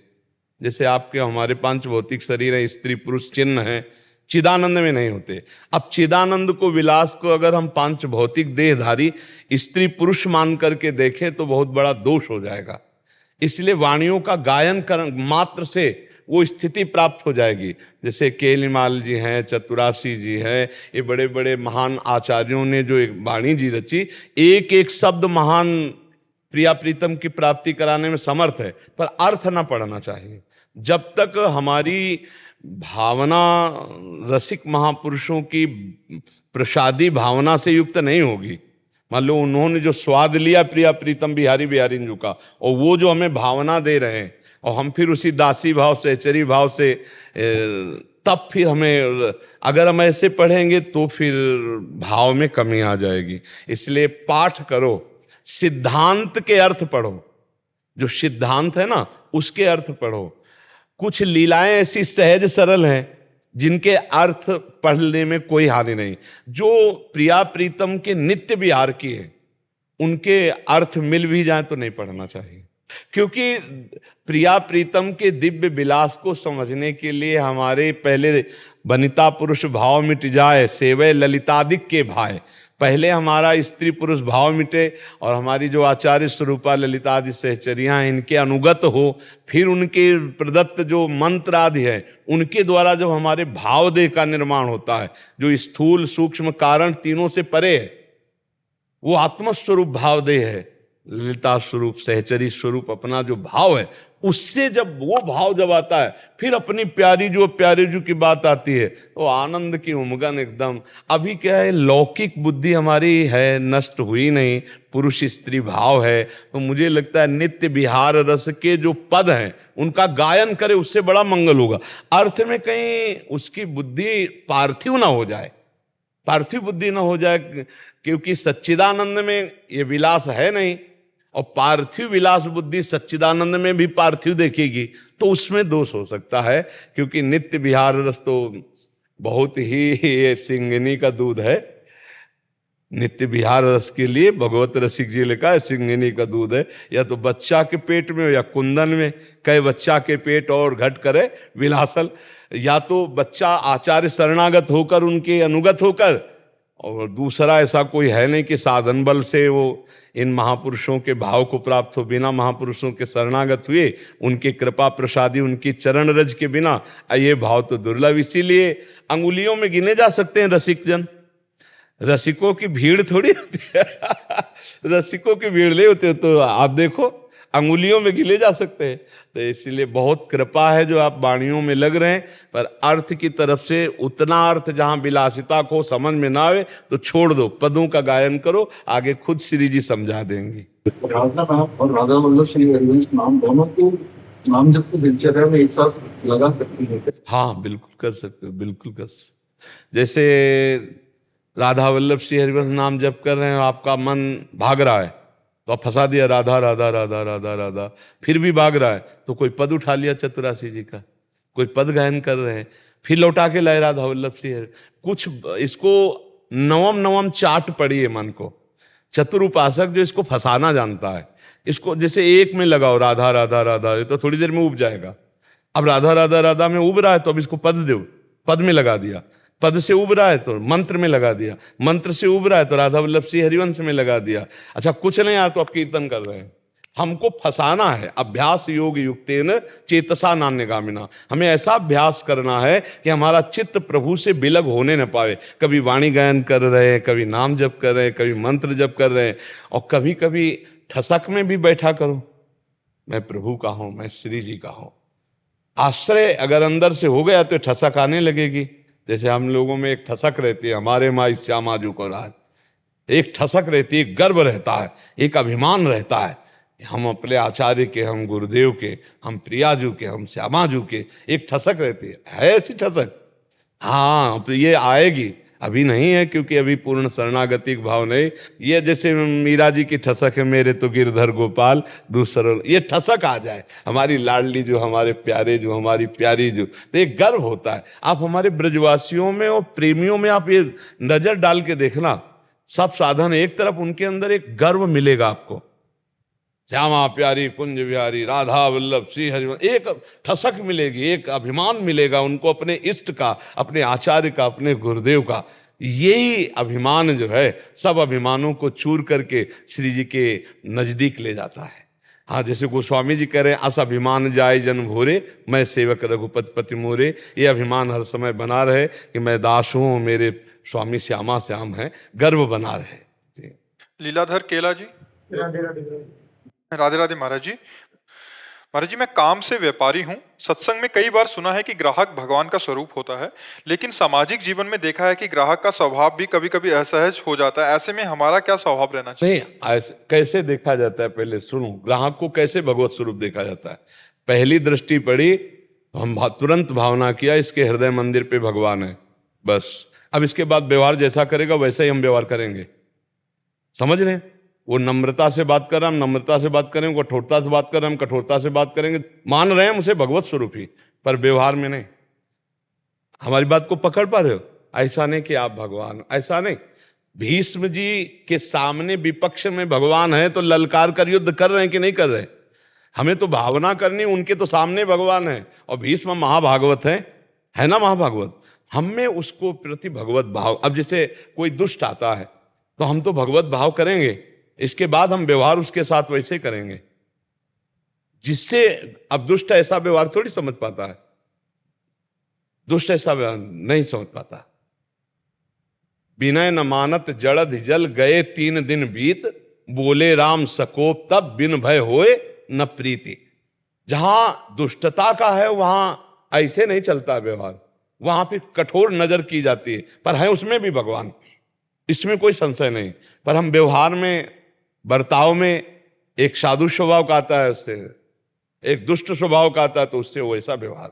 जैसे आपके हमारे 5 भौतिक शरीर है, स्त्री पुरुष चिन्ह है, चिदानंद में नहीं होते। अब चिदानंद को, विलास को अगर हम 5 भौतिक देहधारी स्त्री पुरुष मान करके देखें तो बहुत बड़ा दोष हो जाएगा। इसलिए वाणियों का गायन कर मात्र से वो स्थिति प्राप्त हो जाएगी। जैसे केलिमाल जी हैं, चतुरासी जी हैं, ये बड़े बड़े महान आचार्यों ने जो एक वाणी जी रची, एक एक शब्द महान प्रिया प्रीतम की प्राप्ति कराने में समर्थ है, पर अर्थ ना पढ़ना चाहिए। जब तक हमारी भावना रसिक महापुरुषों की प्रसादी भावना से युक्त नहीं होगी, मान लो उन्होंने जो स्वाद लिया प्रिया प्रीतम बिहारी बिहारी जी का, और वो जो हमें भावना दे रहे हैं, और हम फिर उसी दासी भाव से, चरी भाव से, तब फिर हमें, अगर हम ऐसे पढ़ेंगे तो फिर भाव में कमी आ जाएगी। इसलिए पाठ करो, सिद्धांत के अर्थ पढ़ो, जो सिद्धांत है ना उसके अर्थ पढ़ो। कुछ लीलाएं ऐसी सहज सरल हैं जिनके अर्थ पढ़ने में कोई हानि नहीं। जो प्रिया प्रीतम के नित्य विहार की है, उनके अर्थ मिल भी जाए तो नहीं पढ़ना चाहिए, क्योंकि प्रिया प्रीतम के दिव्य विलास को समझने के लिए हमारे पहले वनिता पुरुष भाव मिट जाए, सेवय ललितादिक के भाई, पहले हमारा स्त्री पुरुष भाव मिटे और हमारी जो आचार्य स्वरूपा ललितादि सहचरियां हैं इनके अनुगत हो, फिर उनके प्रदत्त जो मंत्र आदि है उनके द्वारा जब हमारे भाव देह का निर्माण होता है, जो स्थूल सूक्ष्म कारण तीनों से परे है, वो आत्मस्वरूप भाव देह है, ललिता स्वरूप सहचरी स्वरूप अपना जो भाव है, उससे जब वो भाव जब आता है, फिर अपनी प्यारी जो की बात आती है, तो आनंद की उमगन एकदम। अभी क्या है, लौकिक बुद्धि हमारी है, नष्ट हुई नहीं, पुरुष स्त्री भाव है, तो मुझे लगता है नित्य विहार रस के जो पद हैं उनका गायन करे, उससे बड़ा मंगल होगा। अर्थ में कहीं उसकी बुद्धि पार्थिव ना हो जाए, पार्थिव बुद्धि ना हो जाए, क्योंकि सच्चिदानंद में ये विलास है नहीं, और पार्थिव विलास बुद्धि सच्चिदानंद में भी पार्थिव देखेगी तो उसमें दोष हो सकता है। क्योंकि नित्य विहार रस तो बहुत ही ये सिंगिनी का दूध है। नित्य विहार रस के लिए भगवत रसिक जी लिखा है सिंगिनी का दूध है, या तो बच्चा के पेट में या कुंदन में, कहे बच्चा के पेट और घट करे विलासल, या तो बच्चा आचार्य शरणागत होकर उनके अनुगत होकर, और दूसरा ऐसा कोई है नहीं कि साधन बल से वो इन महापुरुषों के भाव को प्राप्त हो, बिना महापुरुषों के शरणागत हुए, उनके कृपा प्रसादी, उनकी चरण रज के बिना ये भाव तो दुर्लभ। इसीलिए अंगुलियों में गिने जा सकते हैं रसिक जन, रसिकों की भीड़ थोड़ी होती है रसिकों की भीड़ नहीं होती। तो आप देखो अंगुलियों में गिले जा सकते हैं। तो इसलिए बहुत कृपा है जो आप वाणियों में लग रहे हैं, पर अर्थ की तरफ से उतना अर्थ जहां विलासिता को समझ में ना आवे तो छोड़ दो, पदों का गायन करो, आगे खुद श्री जी समझा देंगी। राधा नाम और राधा वल्लभ श्री हरिवंश नाम दोनों को नाम जब को दिनचर्या में एक साथ लगा सकती है। हाँ बिल्कुल कर सकते हो, बिल्कुल कर सकते। जैसे राधा वल्लभ श्री हरिवंश नाम जप कर रहे हो, आपका मन भाग रहा है तो आप फंसा दिया राधा राधा राधा राधा राधा, फिर भी भाग रहा है तो कोई पद उठा लिया चतुरासी जी का, कोई पद गायन कर रहे हैं, फिर लौटा के लाए राधा वल्लभ श्री हरि। कुछ इसको नवम नवम चाट पड़ी है मन को। चतुर उपासक जो इसको फंसाना जानता है, इसको जैसे एक में लगाओ राधा राधा राधा, तो थोड़ी देर में उब जाएगा। अब राधा राधा राधा में उब रहा है तो अब इसको पद दो, पद में लगा दिया, पद से उब रहा है तो मंत्र में लगा दिया, मंत्र से उब रहा है तो राधा वल्लभ श्री हरिवंश में लगा दिया। अच्छा कुछ नहीं यार तो आप कीर्तन कर रहे हैं, हमको फंसाना है। अभ्यास योग युक्तेन चेतसा नान्यगामिना, हमें ऐसा अभ्यास करना है कि हमारा चित्त प्रभु से विलग होने न पावे। कभी वाणी गायन कर रहे हैं, कभी नाम जप कर रहे हैं, कभी मंत्र जप कर रहे हैं, और कभी कभी ठसक में भी बैठा करो, मैं प्रभु का हूं, मैं श्री जी का हूं। आश्रय अगर अंदर से हो गया तो ठसक आने लगेगी। जैसे हम लोगों में एक ठसक रहती है, हमारे माई श्यामाजू को राज, एक ठसक रहती है, एक गर्व रहता है, एक अभिमान रहता है, हम अपने आचार्य के, हम गुरुदेव के, हम प्रियाजू के, हम श्यामाजू के, एक ठसक रहती है ऐसी ठसक। हाँ ये आएगी, अभी नहीं है क्योंकि अभी पूर्ण शरणागति भाव नहीं। ये जैसे मीरा जी की ठसक है, मेरे तो गिरधर गोपाल दूसरा, ये ठसक आ जाए, हमारी लाडली जो, हमारे प्यारे जो, हमारी प्यारी जो, तो एक गर्व होता है। आप हमारे ब्रजवासियों में और प्रेमियों में आप ये नजर डाल के देखना, सब साधन एक तरफ, उनके अंदर एक गर्व मिलेगा आपको। श्यामा प्यारी कुंज बिहारी राधा वल्लभ श्री हरिवंश, एक ठसक मिलेगी, एक अभिमान मिलेगा उनको अपने इष्ट का, अपने आचार्य का, अपने गुरुदेव का। यही अभिमान जो है सब अभिमानों को चूर करके श्री जी के नजदीक ले जाता है। हाँ जैसे गोस्वामी जी कह रहे हैं, अस अभिमान जाए जन भोरे, मैं सेवक रघुपति पति मोरे। ये अभिमान हर समय बना रहे कि मैं दास हूँ, मेरे स्वामी श्यामा श्याम है, गर्व बना रहे। लीलाधर केला जी, राधे राधे महाराज जी। महाराज जी मैं काम से व्यापारी हूँ। सत्संग में कई बार सुना है कि ग्राहक भगवान का स्वरूप होता है, लेकिन सामाजिक जीवन में देखा है कि ग्राहक का स्वभाव भी कभी कभी असहज हो जाता है। ऐसे में हमारा क्या स्वभाव रहना चाहिए? नहीं, कैसे देखा जाता है पहले सुनो। ग्राहक को कैसे भगवत स्वरूप देखा जाता है? पहली दृष्टि पड़ी, हम तुरंत भावना किया इसके हृदय मंदिर पे भगवान है, बस। अब इसके बाद व्यवहार जैसा करेगा वैसा ही हम व्यवहार करेंगे। समझ रहे हैं? वो नम्रता से बात कर रहे हैं, हम नम्रता से बात करेंगे, कठोरता से बात कर रहे हैं, हम कठोरता से बात करेंगे। मान रहे हैं हम उसे भगवत स्वरूप ही, पर व्यवहार में नहीं। हमारी बात को पकड़ पा रहे हो? ऐसा नहीं कि आप भगवान, ऐसा नहीं। भीष्म जी के सामने विपक्ष में भगवान है तो ललकार कर युद्ध कर रहे हैं कि नहीं कर रहे? हमें तो भावना करनी, उनके तो सामने भगवान है। और भीष्म महाभागवत है ना, महाभागवत। हम में उसको प्रति भगवत भाव। अब जैसे कोई दुष्ट आता है तो हम तो भगवत भाव करेंगे, इसके बाद हम व्यवहार उसके साथ वैसे करेंगे जिससे, अब दुष्ट ऐसा व्यवहार थोड़ी समझ पाता है, दुष्ट ऐसा व्यवहार नहीं समझ पाता। विनय न मानत जड़द जल, गए 3 दिन बीत, बोले राम सकोप तब, बिन भय होए न प्रीति। जहां दुष्टता का है वहां ऐसे नहीं चलता व्यवहार, वहां पे कठोर नजर की जाती है, पर है उसमें भी भगवान, इसमें कोई संशय नहीं। पर हम व्यवहार में, बर्ताव में, एक साधु स्वभाव का आता है उससे, एक दुष्ट स्वभाव का आता है तो उससे वैसा व्यवहार,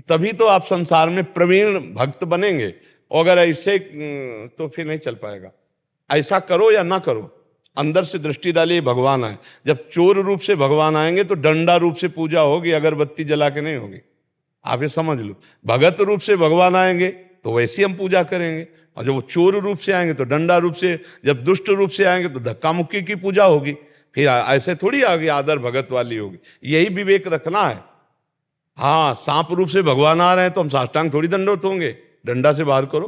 तभी तो आप संसार में प्रवीण भक्त बनेंगे। और अगर ऐसे तो फिर नहीं चल पाएगा। ऐसा करो या ना करो, अंदर से दृष्टि डालिए, भगवान आए। जब चोर रूप से भगवान आएंगे तो डंडा रूप से पूजा होगी, अगरबत्ती जला के नहीं होगी। आप ये समझ लो। भगत रूप से भगवान आएंगे तो वैसी हम पूजा करेंगे, और जब वो चोर रूप से आएंगे तो डंडा रूप से, जब दुष्ट रूप से आएंगे तो धक्का मुक्की की पूजा होगी। फिर ऐसे थोड़ी आगे आदर भगत वाली होगी। यही विवेक रखना है। हाँ, सांप रूप से भगवान आ रहे हैं तो हम साष्टांग थोड़ी दंडवत होंगे, डंडा से बाहर करो।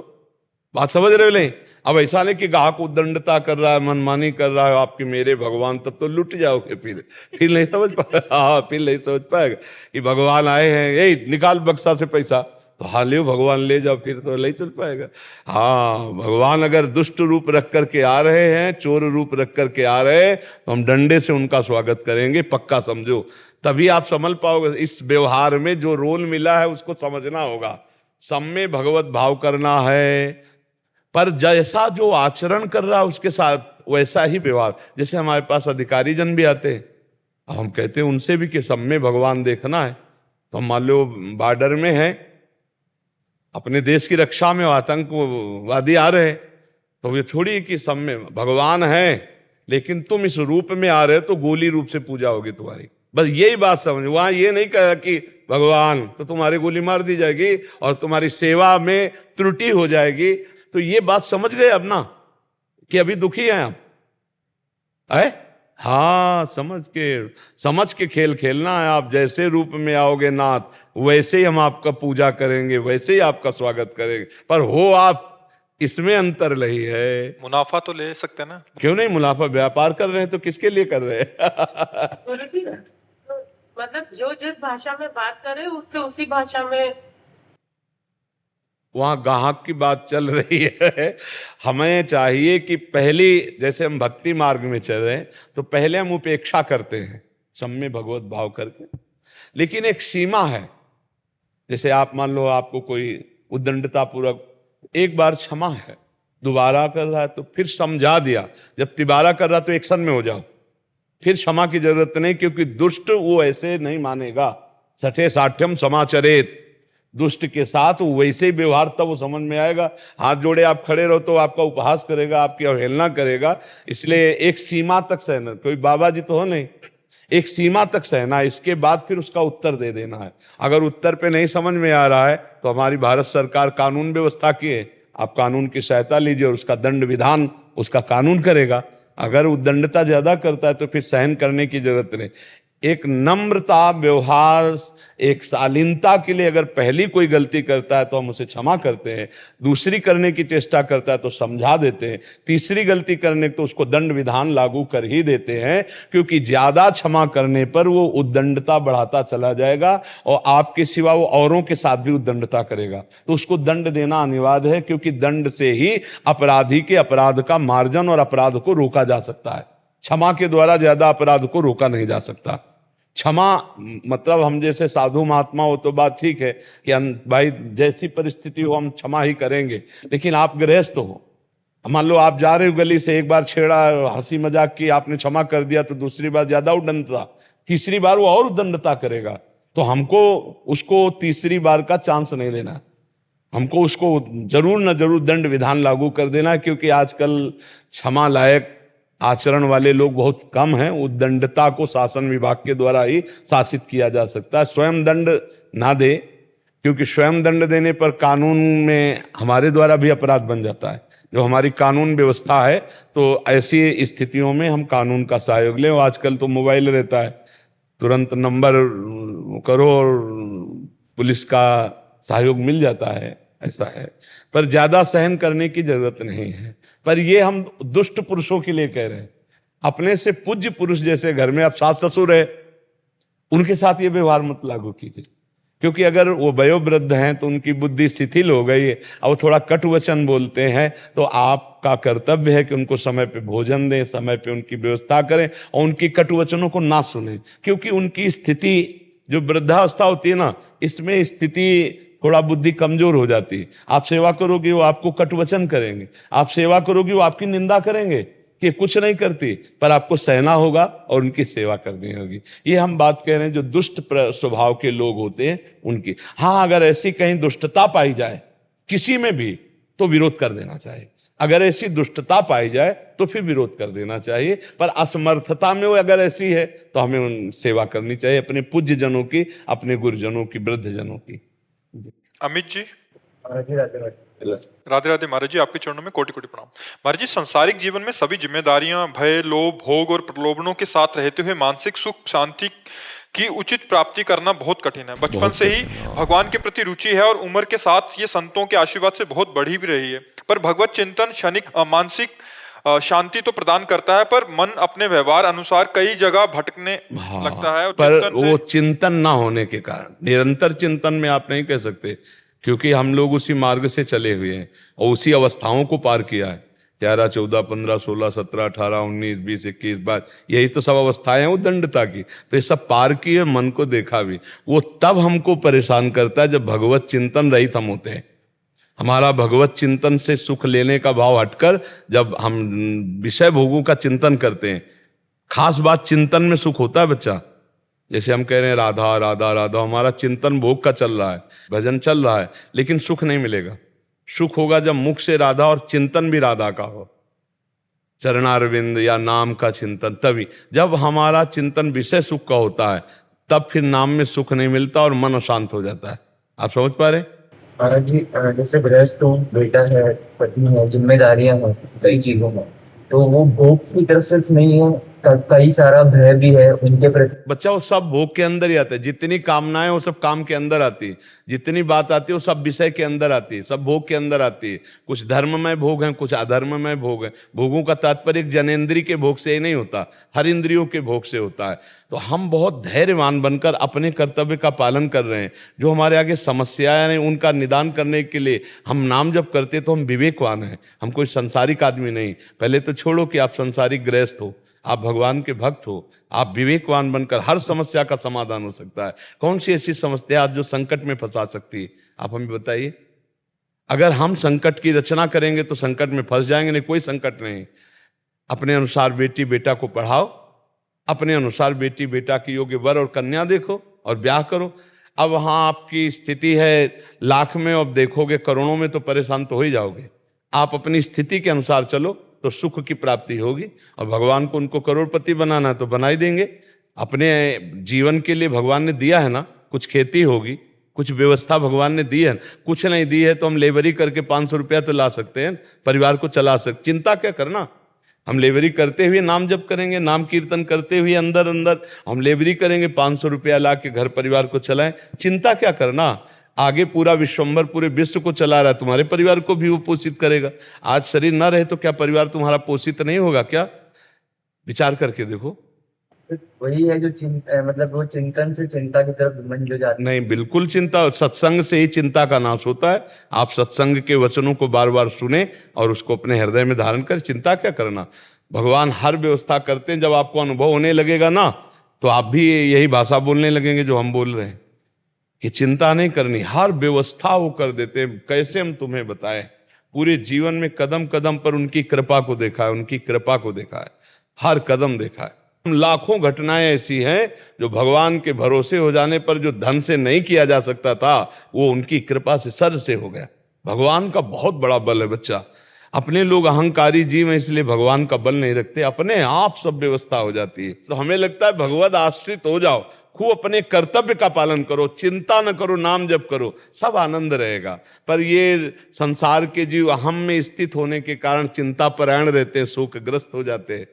बात समझ रहे हो? नहीं, अब ऐसा नहीं कि ग्राहक उद्दंडता कर रहा है, मनमानी कर रहा है आपके मेरे भगवान, तब तो लुट जाओगे, फिर नहीं समझ पाएगा। हाँ, फिर नहीं समझ पाएगा कि भगवान आए हैं, यही निकाल बक्सा से पैसा, तो हालियो भगवान ले जाओ, फिर तो नहीं चल पाएगा। हाँ, भगवान अगर दुष्ट रूप रख करके आ रहे हैं, चोर रूप रख करके आ रहे हैं, तो हम डंडे से उनका स्वागत करेंगे, पक्का समझो। तभी आप समझ पाओगे। इस व्यवहार में जो रोल मिला है उसको समझना होगा। सब में भगवत भाव करना है, पर जैसा जो आचरण कर रहा है उसके साथ वैसा ही व्यवहार। जैसे हमारे पास अधिकारी जन भी आते हैं, अब हम कहते हैं उनसे भी कि सब में भगवान देखना है। तो हम मान लो बॉर्डर में हैं, अपने देश की रक्षा में आतंकवादी आ रहे हैं, तो ये थोड़ी कि सब में भगवान है, लेकिन तुम इस रूप में आ रहे हो तो गोली रूप से पूजा होगी तुम्हारी। बस यही बात समझ। वहां ये नहीं कहा कि भगवान, तो तुम्हारी गोली मार दी जाएगी और तुम्हारी सेवा में त्रुटि हो जाएगी। तो ये बात समझ गए अब ना, कि अभी दुखी हैं आप है? हाँ, समझ के खेल खेलना है। आप जैसे रूप में आओगे नाथ, वैसे ही हम आपका पूजा करेंगे, वैसे ही आपका स्वागत करेंगे। पर हो आप, इसमें अंतर नहीं है। मुनाफा तो ले सकते हैं ना। क्यों नहीं? मुनाफा व्यापार कर रहे हैं तो किसके लिए कर रहे हैं? गुरुजी, तो मतलब जो जिस भाषा में बात करे उससे उसी भाषा में वहां ग्राहक की बात चल रही है। हमें चाहिए कि पहली, जैसे हम भक्ति मार्ग में चल रहे हैं तो पहले हम उपेक्षा करते हैं, सब में भगवत भाव करके, लेकिन एक सीमा है। जैसे आप मान लो आपको कोई उद्दंडता पूर्वक एक बार क्षमा है, दोबारा कर रहा है तो फिर समझा दिया। जब तिबारा कर रहा तो एक्शन में हो जाओ, फिर क्षमा की जरूरत नहीं, क्योंकि दुष्ट वो ऐसे नहीं मानेगा। सठे साठ्यम समाचरेत, दुष्ट के साथ वैसे ही व्यवहार तब वो समझ में आएगा। हाथ जोड़े आप खड़े रहो तो आपका उपहास करेगा, आपकी अवहेलना करेगा। इसलिए एक सीमा तक सहना, कोई बाबा जी तो हो नहीं, एक सीमा तक सहना, इसके बाद फिर उसका उत्तर दे देना है। अगर उत्तर पे नहीं समझ में आ रहा है तो हमारी भारत सरकार कानून व्यवस्था की है, आप कानून की सहायता लीजिए और उसका दंड विधान उसका कानून करेगा। अगर उद्दंडता ज्यादा करता है तो फिर सहन करने की जरूरत नहीं। एक नम्रता व्यवहार, एक शालीनता के लिए अगर पहली कोई गलती करता है तो हम उसे क्षमा करते हैं, दूसरी करने की चेष्टा करता है तो समझा देते हैं, तीसरी गलती करने तो उसको दंड विधान लागू कर ही देते हैं। क्योंकि ज्यादा क्षमा करने पर वो उद्दंडता बढ़ाता चला जाएगा और आपके सिवा वो औरों के साथ भी उद्दंडता करेगा। तो उसको दंड देना अनिवार्य है, क्योंकि दंड से ही अपराधी के अपराध का मार्जन और अपराध को रोका जा सकता है। क्षमा के द्वारा ज्यादा अपराध को रोका नहीं जा सकता। क्षमा मतलब हम जैसे साधु महात्मा हो तो बात ठीक है कि भाई जैसी परिस्थिति हो हम क्षमा ही करेंगे, लेकिन आप गृहस्थ हो, मान लो आप जा रहे हो गली से, एक बार छेड़ा, हंसी मजाक की, आपने क्षमा कर दिया तो दूसरी बार ज्यादा उद्दंडता, तीसरी बार वो और उद्दंडता करेगा। तो हमको उसको तीसरी बार का चांस नहीं देना, हमको उसको जरूर न जरूर दंड विधान लागू कर देना। क्योंकि आजकल क्षमा लायक आचरण वाले लोग बहुत कम हैं। उद्दंडता को शासन विभाग के द्वारा ही शासित किया जा सकता है। स्वयं दंड ना दे, क्योंकि स्वयं दंड देने पर कानून में हमारे द्वारा भी अपराध बन जाता है। जो हमारी कानून व्यवस्था है, तो ऐसी स्थितियों में हम कानून का सहयोग लें। आजकल तो मोबाइल रहता है, तुरंत नंबर करो और पुलिस का सहयोग मिल जाता है, ऐसा है। पर ज्यादा सहन करने की जरूरत नहीं है। पर ये हम दुष्ट पुरुषों के लिए कह रहे हैं। अपने से पूज्य पुरुष, जैसे घर में आप सास ससुर है, उनके साथ ये व्यवहार मत लागू कीजिए। क्योंकि अगर वो वयोवृद्ध हैं तो उनकी बुद्धि शिथिल हो गई है और वो थोड़ा कटु वचन बोलते हैं, तो आपका कर्तव्य है कि उनको समय पे भोजन दें, समय पे उनकी व्यवस्था करें और उनकी कटु वचनों को ना सुने। क्योंकि उनकी स्थिति जो वृद्धावस्था होती है ना, इसमें स्थिति थोड़ा बुद्धि कमजोर हो जाती है। आप सेवा करोगे वो आपको कटुवचन करेंगे, आप सेवा करोगे वो आपकी निंदा करेंगे कि कुछ नहीं करती, पर आपको सहना होगा और उनकी सेवा करनी होगी। ये हम बात कह रहे हैं जो दुष्ट स्वभाव के लोग होते हैं उनकी। हाँ, अगर ऐसी कहीं दुष्टता पाई जाए किसी में भी तो विरोध कर देना चाहिए। अगर ऐसी दुष्टता पाई जाए तो फिर विरोध कर देना चाहिए। पर असमर्थता में वो अगर ऐसी है तो हमें उन सेवा करनी चाहिए, अपने पूज्य जनों की, अपने गुरुजनों की, वृद्ध जनों की। अमित जी, राधे राधे। महाराज जी, आपके चरणों में कोटि कोटि प्रणाम। महाराज जी, सांसारिक जीवन में सभी जिम्मेदारियां, भय, लोभ, भोग और प्रलोभनों के साथ रहते हुए मानसिक सुख शांति की उचित प्राप्ति करना बहुत कठिन है। बचपन से ही भगवान के प्रति रुचि है और उम्र के साथ ये संतों के आशीर्वाद से बहुत बढ़ी भी रही है। पर भगवत चिंतन क्षणिक मानसिक शांति तो प्रदान करता है, पर मन अपने व्यवहार अनुसार कई जगह भटकने लगता है। और पर वो चिंतन ना होने के कारण, निरंतर चिंतन में आप नहीं कह सकते क्योंकि हम लोग उसी मार्ग से चले हुए हैं और उसी अवस्थाओं को पार किया है। 11, 14, 15, 16, 17, 18, 19, 20, 21, 22, यही तो सब अवस्थाएं हैं उद्दंडता की। तो ये सब पार किए, मन को देखा भी। वो तब हमको परेशान करता है जब भगवत चिंतन रहित हम होते हैं। हमारा भगवत चिंतन से सुख लेने का भाव हटकर जब हम विषय भोगों का चिंतन करते हैं, खास बात चिंतन में सुख होता है बच्चा। जैसे हम कह रहे हैं राधा राधा राधा, हमारा चिंतन भोग का चल रहा है, भजन चल रहा है, लेकिन सुख नहीं मिलेगा। सुख होगा जब मुख से राधा और चिंतन भी राधा का हो, चरणारविंद या नाम का चिंतन। तभी जब हमारा चिंतन विषय सुख का होता है, तब फिर नाम में सुख नहीं मिलता और मन अशांत हो जाता है। आप समझ पा रहे? महाराज जी, जैसे गृहस्थ हूँ, बेटा है, पत्नी है, जिम्मेदारियां हैं कई चीजों में, तो वो भोग की तरफ सिर्फ नहीं है, कई सारा भय भी है उनके प्रति। बच्चा वो सब भोग के अंदर ही आता है। जितनी कामनाएं वो सब काम के अंदर आती है, जितनी बात आती है वो सब विषय के अंदर आती है, सब भोग के अंदर आती है। कुछ धर्ममय भोग हैं, कुछ अधर्ममय भोग हैं। भोगों का तात्पर्य एक जनेंद्रिय के भोग से ही नहीं होता, हर इंद्रियों के भोग से होता है। तो हम बहुत धैर्यवान बनकर अपने कर्तव्य का पालन कर रहे हैं। जो हमारे आगे समस्याएं हैं उनका निदान करने के लिए हम नाम जप करते, तो हम विवेकवान हैं, हम कोई संसारिक आदमी नहीं। पहले तो छोड़ो कि आप संसारिक गृहस्थ हो, आप भगवान के भक्त हो, आप विवेकवान बनकर हर समस्या का समाधान हो सकता है। कौन सी ऐसी समस्या जो संकट में फंसा सकती है, आप हमें बताइए। अगर हम संकट की रचना करेंगे तो संकट में फंस जाएंगे, नहीं कोई संकट नहीं। अपने अनुसार बेटी बेटा को पढ़ाओ, अपने अनुसार बेटी बेटा की योग्य वर और कन्या देखो और ब्याह करो। अब वहां आपकी स्थिति है लाख में, अब देखोगे करोड़ों में तो परेशान तो हो ही जाओगे। आप अपनी स्थिति के अनुसार चलो तो सुख की प्राप्ति होगी। और भगवान को उनको करोड़पति बनाना है तो बना ही देंगे। अपने जीवन के लिए भगवान ने दिया है ना, कुछ खेती होगी, कुछ व्यवस्था भगवान ने दी है। कुछ नहीं दी है तो हम लेबरी करके 500 रुपया तो ला सकते हैं, परिवार को चला सकते। चिंता क्या करना, हम लेबरी करते हुए नाम जप करेंगे, नाम कीर्तन करते हुए अंदर अंदर हम लेबरी करेंगे, 500 रुपया ला के घर परिवार को चलाएं। चिंता क्या करना, आगे पूरा विश्वंभर पूरे विश्व को चला रहा है, तुम्हारे परिवार को भी वो पोषित करेगा। आज शरीर न रहे तो क्या परिवार तुम्हारा पोषित नहीं होगा क्या? विचार करके देखो। वही है जो मतलब वो चिंतन से चिंता की तरफ मन जो जाता है। नहीं, बिल्कुल चिंता, सत्संग से ही चिंता का नाश होता है। आप सत्संग के वचनों को बार बार सुने और उसको अपने हृदय में धारण कर। चिंता क्या करना, भगवान हर व्यवस्था करते हैं। जब आपको अनुभव होने लगेगा ना, तो आप भी यही भाषा बोलने लगेंगे जो हम बोल रहे हैं कि चिंता नहीं करनी, हर व्यवस्था वो कर देते हैं। कैसे हम तुम्हें बताएं, पूरे जीवन में कदम कदम पर उनकी कृपा को देखा है, उनकी कृपा को देखा है, हर कदम देखा है। लाखों घटनाएं ऐसी हैं जो भगवान के भरोसे हो जाने पर जो धन से नहीं किया जा सकता था, वो उनकी कृपा से सर से हो गया। भगवान का बहुत बड़ा बल है बच्चा। अपने लोग अहंकारी जीव हैं, इसलिए भगवान का बल नहीं रखते, अपने आप सब व्यवस्था हो जाती है। तो हमें लगता है भगवत आश्रित हो जाओ, खूब अपने कर्तव्य का पालन करो, चिंता न करो, नाम जप करो, सब आनंद रहेगा। पर ये संसार के जीव अहम में स्थित होने के कारण चिंता परायण रहते हैं, शोकग्रस्त हो जाते हैं।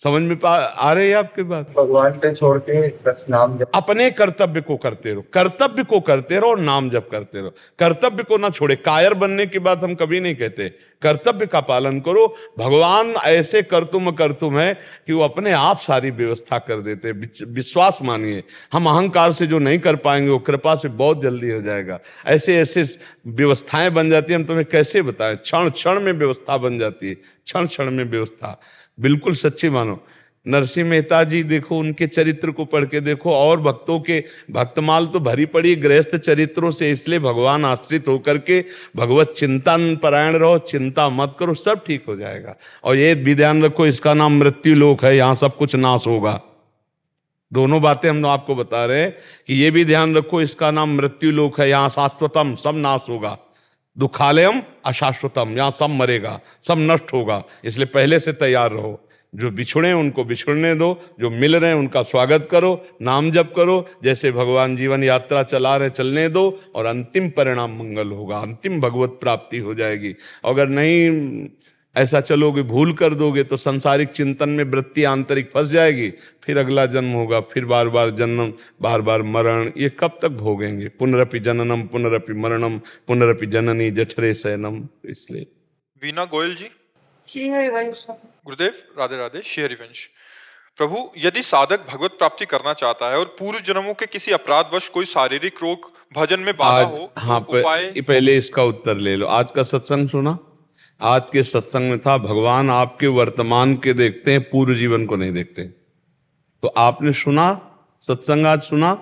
समझ में आ रही है आपकी बात? भगवान पे छोड़ के बस नाम जप। अपने कर्तव्य को करते रहो, कर्तव्य को करते रहो और नाम जप करते रहो। कर्तव्य को ना छोड़े। कायर बनने की बात हम कभी नहीं कहते, कर्तव्य का पालन करो। भगवान ऐसे कर्तुम है कि वो अपने आप सारी व्यवस्था कर देते। विश्वास मानिए, हम अहंकार से जो नहीं कर पाएंगे वो कृपा से बहुत जल्दी हो जाएगा। ऐसे ऐसे व्यवस्थाएं बन जाती है, हम तुम्हें कैसे बताएं। क्षण क्षण में व्यवस्था बन जाती है, क्षण क्षण में व्यवस्था। बिल्कुल सच्ची मानो। नरसिंह मेहता जी देखो, उनके चरित्र को पढ़ के देखो, और भक्तों के भक्तमाल तो भरी पड़ी गृहस्थ चरित्रों से। इसलिए भगवान आश्रित होकर के भगवत चिंतन परायण रहो, चिंता मत करो, सब ठीक हो जाएगा। और ये भी ध्यान रखो, इसका नाम मृत्यु लोक है, यहाँ सब कुछ नाश होगा। दोनों बातें हम आपको बता रहे हैं कि ये भी ध्यान रखो, इसका नाम मृत्यु लोक है, यहाँ शाश्वतम सब नाश होगा। दुखालयम अशाश्वतम, यहाँ सब मरेगा, सब नष्ट होगा। इसलिए पहले से तैयार रहो। जो बिछुड़े उनको बिछुड़ने दो, जो मिल रहे हैं उनका स्वागत करो, नाम जप करो। जैसे भगवान जीवन यात्रा चला रहे, चलने दो, और अंतिम परिणाम मंगल होगा, अंतिम भगवत प्राप्ति हो जाएगी। अगर नहीं ऐसा चलोगे, भूल कर दोगे, तो संसारिक चिंतन में वृत्ति आंतरिक फंस जाएगी। फिर अगला जन्म होगा, फिर बार बार जन्म, बार बार मरण। ये कब तक भोगेंगे? पुनरपि जननम पुनरपि मरणम पुनरपि जननी जठरे शयनम। इसलिए वीना गोयल जी, श्री हरिवंश। गुरुदेव राधे राधे। श्री हरिवंश, प्रभु, यदि साधक भगवत प्राप्ति करना चाहता है और पूर्व जन्मों के किसी अपराधवश कोई शारीरिक रोग भजन में बाधा आज हो, हाँ तो उपाय? पहले इसका उत्तर ले लो। आज का सत्संग सुना? आज के सत्संग में था भगवान आपके वर्तमान के देखते हैं, पूर्व जीवन को नहीं देखते। तो आपने सुना सत्संग? आज सुना?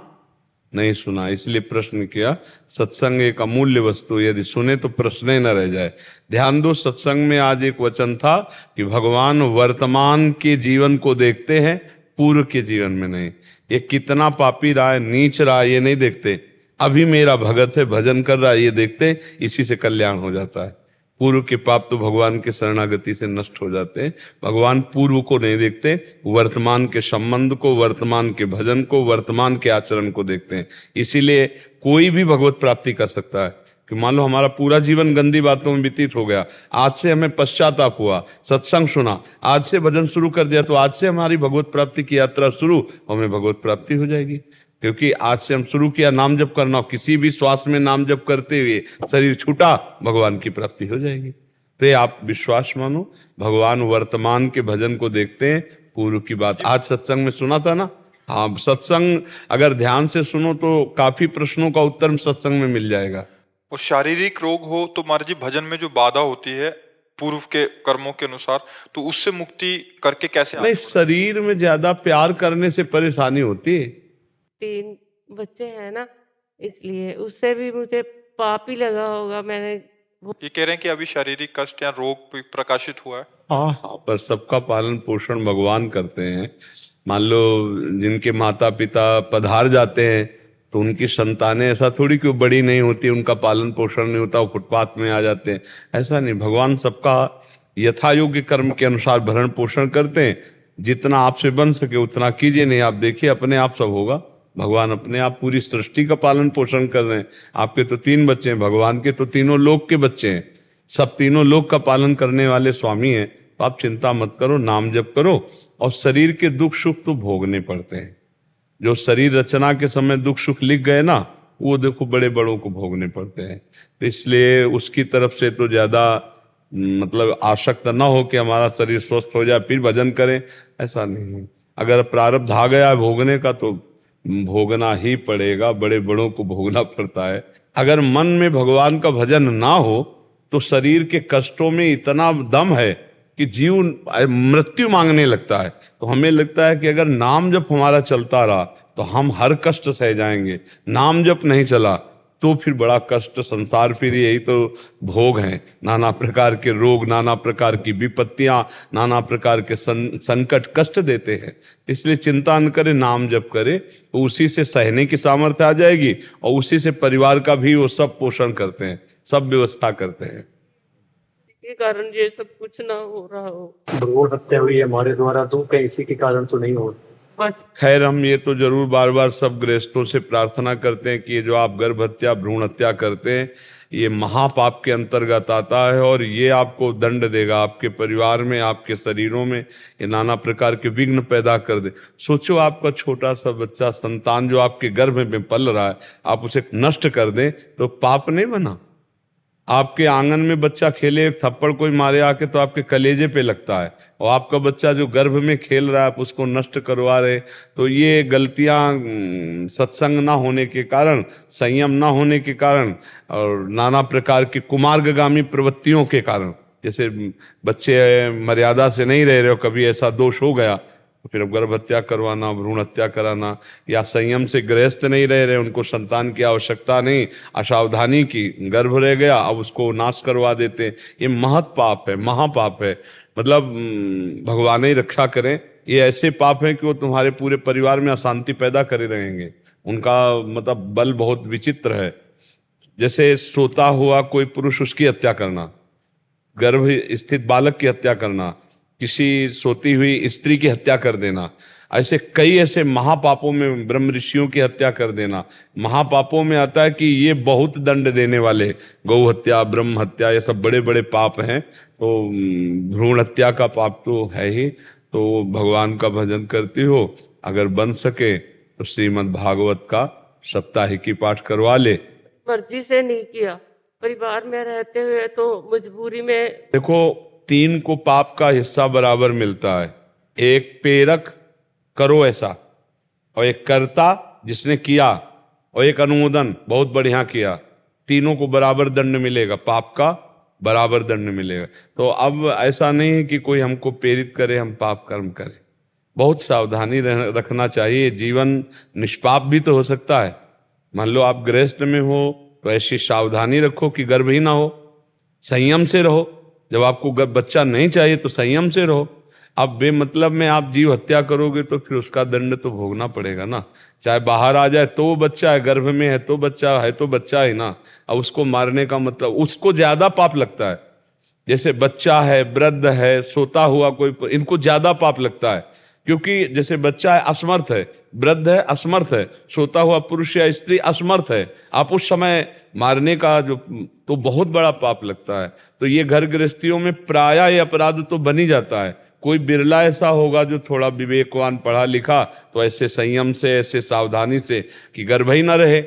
नहीं सुना, इसलिए प्रश्न किया। सत्संग एक अमूल्य वस्तु, यदि सुने तो प्रश्न ही न रह जाए। ध्यान दो, सत्संग में आज एक वचन था कि भगवान वर्तमान के जीवन को देखते हैं, पूर्व के जीवन में नहीं। ये कितना पापी रहा है, नीच रहा है, ये नहीं देखते। अभी मेरा भगत है, भजन कर रहा है, ये देखते, इसी से कल्याण हो जाता है। पूर्व के पाप तो भगवान के शरणागति से नष्ट हो जाते हैं। भगवान पूर्व को नहीं देखते, वर्तमान के संबंध को, वर्तमान के भजन को, वर्तमान के आचरण को देखते हैं। इसीलिए कोई भी भगवत प्राप्ति कर सकता है। कि मान लो हमारा पूरा जीवन गंदी बातों में व्यतीत हो गया, आज से हमें पश्चाताप हुआ, सत्संग सुना, आज से भजन शुरू कर दिया, तो आज से हमारी भगवत प्राप्ति की यात्रा शुरू, हमें भगवत प्राप्ति हो जाएगी। क्योंकि आज से हम शुरू किया नाम जप करना, किसी भी श्वास में नाम जप करते हुए शरीर छूटा, भगवान की प्राप्ति हो जाएगी। तो ये आप विश्वास मानो, भगवान वर्तमान के भजन को देखते हैं, पूर्व की बात आज सत्संग में सुना था ना। हाँ, सत्संग अगर ध्यान से सुनो तो काफी प्रश्नों का उत्तर सत्संग में मिल जाएगा। और शारीरिक रोग हो तो महाराज जी भजन में जो बाधा होती है पूर्व के कर्मों के अनुसार, तो उससे मुक्ति करके कैसे? नहीं, शरीर में ज्यादा प्यार करने से परेशानी होती है। 3 बच्चे हैं ना, इसलिए उससे भी मुझे पाप ही लगा होगा। मैंने ये कह रहे हैं कि अभी शारीरिक कष्ट या रोग प्रकाशित हुआ है। हाँ, पर सबका पालन पोषण भगवान करते हैं। मान लो जिनके माता पिता पधार जाते हैं तो उनकी संतानें ऐसा थोड़ी कि वो बड़ी नहीं होती, उनका पालन पोषण नहीं होता, वो फुटपाथ में आ जाते हैं, ऐसा नहीं। भगवान सबका यथा योग्य कर्म के अनुसार भरण पोषण करते हैं। जितना आपसे बन सके उतना कीजिए, नहीं आप देखिए अपने आप सब होगा। भगवान अपने आप पूरी सृष्टि का पालन पोषण कर रहे हैं। आपके तो 3 बच्चे हैं, भगवान के तो तीनों लोक के बच्चे हैं, सब तीनों लोक का पालन करने वाले स्वामी हैं। तो आप चिंता मत करो, नाम जप करो। और शरीर के दुख सुख तो भोगने पड़ते हैं। जो शरीर रचना के समय दुख सुख लिख गए ना, वो देखो बड़े बड़ों को भोगने पड़ते हैं। तो इसलिए उसकी तरफ से तो ज्यादा मतलब आसक्त ना हो कि हमारा शरीर स्वस्थ हो जाए फिर भजन करें, ऐसा नहीं। अगर प्रारब्ध आ गया भोगने का तो भोगना ही पड़ेगा, बड़े बड़ों को भोगना पड़ता है। अगर मन में भगवान का भजन ना हो तो शरीर के कष्टों में इतना दम है कि जीव मृत्यु मांगने लगता है। तो हमें लगता है कि अगर नाम जप हमारा चलता रहा तो हम हर कष्ट सह जाएंगे, नाम जप नहीं चला तो फिर बड़ा कष्ट। संसार फिर यही तो भोग हैं, नाना प्रकार के रोग, नाना प्रकार की विपत्तियां, नाना प्रकार के संकट कष्ट देते हैं। इसलिए चिंता न करे, नाम जप करे, तो उसी से सहने की सामर्थ्य आ जाएगी और उसी से परिवार का भी वो सब पोषण करते हैं, सब व्यवस्था करते हैं। के कारण ये सब कुछ ना हो रहा हो। भ्रूण हत्या हुई है हमारे द्वारा, तो कहीं इसी के कारण तो नहीं हो। खैर, हम ये तो जरूर बार बार सब गृहस्थों से प्रार्थना करते हैं कि ये जो आप गर्भ हत्या भ्रूण हत्या करते हैं ये महापाप के अंतर्गत आता है और ये आपको दंड देगा, आपके परिवार में, आपके शरीरों में ये नाना प्रकार के विघ्न पैदा कर दे। सोचो आपका छोटा सा बच्चा संतान जो आपके गर्भ में पल रहा है, आप उसे नष्ट कर दें तो पाप नहीं बना? आपके आंगन में बच्चा खेले, एक थप्पड़ कोई मारे आके तो आपके कलेजे पे लगता है, और आपका बच्चा जो गर्भ में खेल रहा है आप उसको नष्ट करवा रहे। तो ये गलतियां सत्संग ना होने के कारण, संयम ना होने के कारण और नाना प्रकार की कुमार्गगामी प्रवृत्तियों के कारण, जैसे बच्चे मर्यादा से नहीं रह रहे हो, कभी ऐसा दोष हो गया तो फिर गर्भ हत्या करवाना, भ्रूण हत्या कराना, या संयम से गृहस्थ नहीं रह रहे, उनको संतान की आवश्यकता नहीं, असावधानी की, गर्भ रह गया अब उसको नाश करवा देते। ये महत पाप है, महापाप है। मतलब भगवान ही रक्षा करें। ये ऐसे पाप हैं कि वो तुम्हारे पूरे परिवार में अशांति पैदा करे रहेंगे। उनका मतलब बल बहुत विचित्र है। जैसे सोता हुआ कोई पुरुष उसकी हत्या करना, गर्भ स्थित बालक की हत्या करना, किसी सोती हुई स्त्री की हत्या कर देना, ऐसे कई ऐसे महापापों में, ब्रह्म ऋषियों की हत्या कर देना महापापों में आता है कि ये बहुत दंड देने वाले। गौ हत्या, ब्रह्म हत्या, ये सब बड़े बड़े पाप हैं। तो भ्रूण हत्या का पाप तो है ही। तो भगवान का भजन करती हो, अगर बन सके तो श्रीमद् भागवत का सप्ताहिकी पाठ करवा ले। मर्जी से नहीं किया, परिवार में रहते हुए तो मजबूरी में। देखो, 3 को पाप का हिस्सा बराबर मिलता है। एक पेरक, करो ऐसा, और एक कर्ता जिसने किया, और एक अनुमोदन बहुत बढ़िया किया, तीनों को बराबर दंड मिलेगा, पाप का बराबर दंड मिलेगा। तो अब ऐसा नहीं है कि कोई हमको प्रेरित करे हम पाप कर्म करें, बहुत सावधानी रखना चाहिए। जीवन निष्पाप भी तो हो सकता है। मान लो आप गृहस्थ में हो तो ऐसी सावधानी रखो कि गर्भ ही ना हो, संयम से रहो। जब आपको बच्चा नहीं चाहिए तो संयम से रहो। अब बेमतलब में आप जीव हत्या करोगे तो फिर उसका दंड तो भोगना पड़ेगा ना। चाहे बाहर आ जाए तो वो बच्चा है, गर्भ में है तो बच्चा है, तो बच्चा है ना। अब उसको मारने का मतलब, उसको ज्यादा पाप लगता है। जैसे बच्चा है, वृद्ध है, सोता हुआ कोई, इनको ज्यादा पाप लगता है, क्योंकि जैसे बच्चा है असमर्थ है, वृद्ध है असमर्थ है, सोता हुआ पुरुष या स्त्री असमर्थ है, आप उस समय मारने का जो तो बहुत बड़ा पाप लगता है। तो ये घर गृहस्थियों में प्रायः ये अपराध तो बन ही जाता है। कोई बिरला ऐसा होगा जो थोड़ा विवेकवान पढ़ा लिखा, तो ऐसे संयम से, ऐसे सावधानी से कि गर्भ ही ना रहे,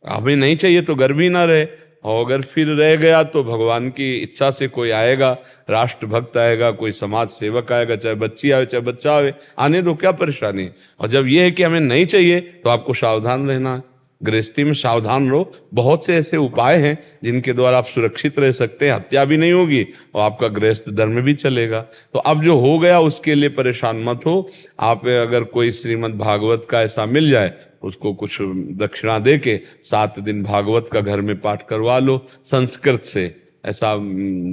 हमें नहीं चाहिए तो गर्भ ही ना रहे। और अगर फिर रह गया तो भगवान की इच्छा से कोई आएगा, राष्ट्रभक्त आएगा, कोई समाज सेवक आएगा, चाहे बच्ची आए चाहे बच्चा आए, आने दो, क्या परेशानी। और जब ये है कि हमें नहीं चाहिए तो आपको सावधान रहना है। गृहस्थी में सावधान रहो। बहुत से ऐसे उपाय हैं जिनके द्वारा आप सुरक्षित रह सकते हैं, हत्या भी नहीं होगी और आपका गृहस्थ धर्म भी चलेगा। तो अब जो हो गया उसके लिए परेशान मत हो। आप अगर कोई श्रीमद् भागवत का ऐसा मिल जाए, उसको कुछ दक्षिणा दे के 7 दिन भागवत का घर में पाठ करवा लो संस्कृत से। ऐसा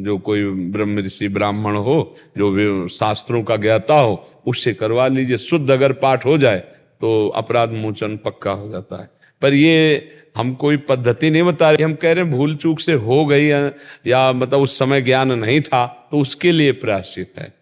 जो कोई ब्रह्म ऋषि ब्राह्मण हो जो शास्त्रों का ज्ञाता हो, उससे करवा लीजिए। शुद्ध अगर पाठ हो जाए तो अपराध मोचन पक्का हो जाता है। पर ये हम कोई पद्धति नहीं बता रहे, हम कह रहे हैं भूल चूक से हो गई या मतलब उस समय ज्ञान नहीं था, तो उसके लिए प्रायश्चित है।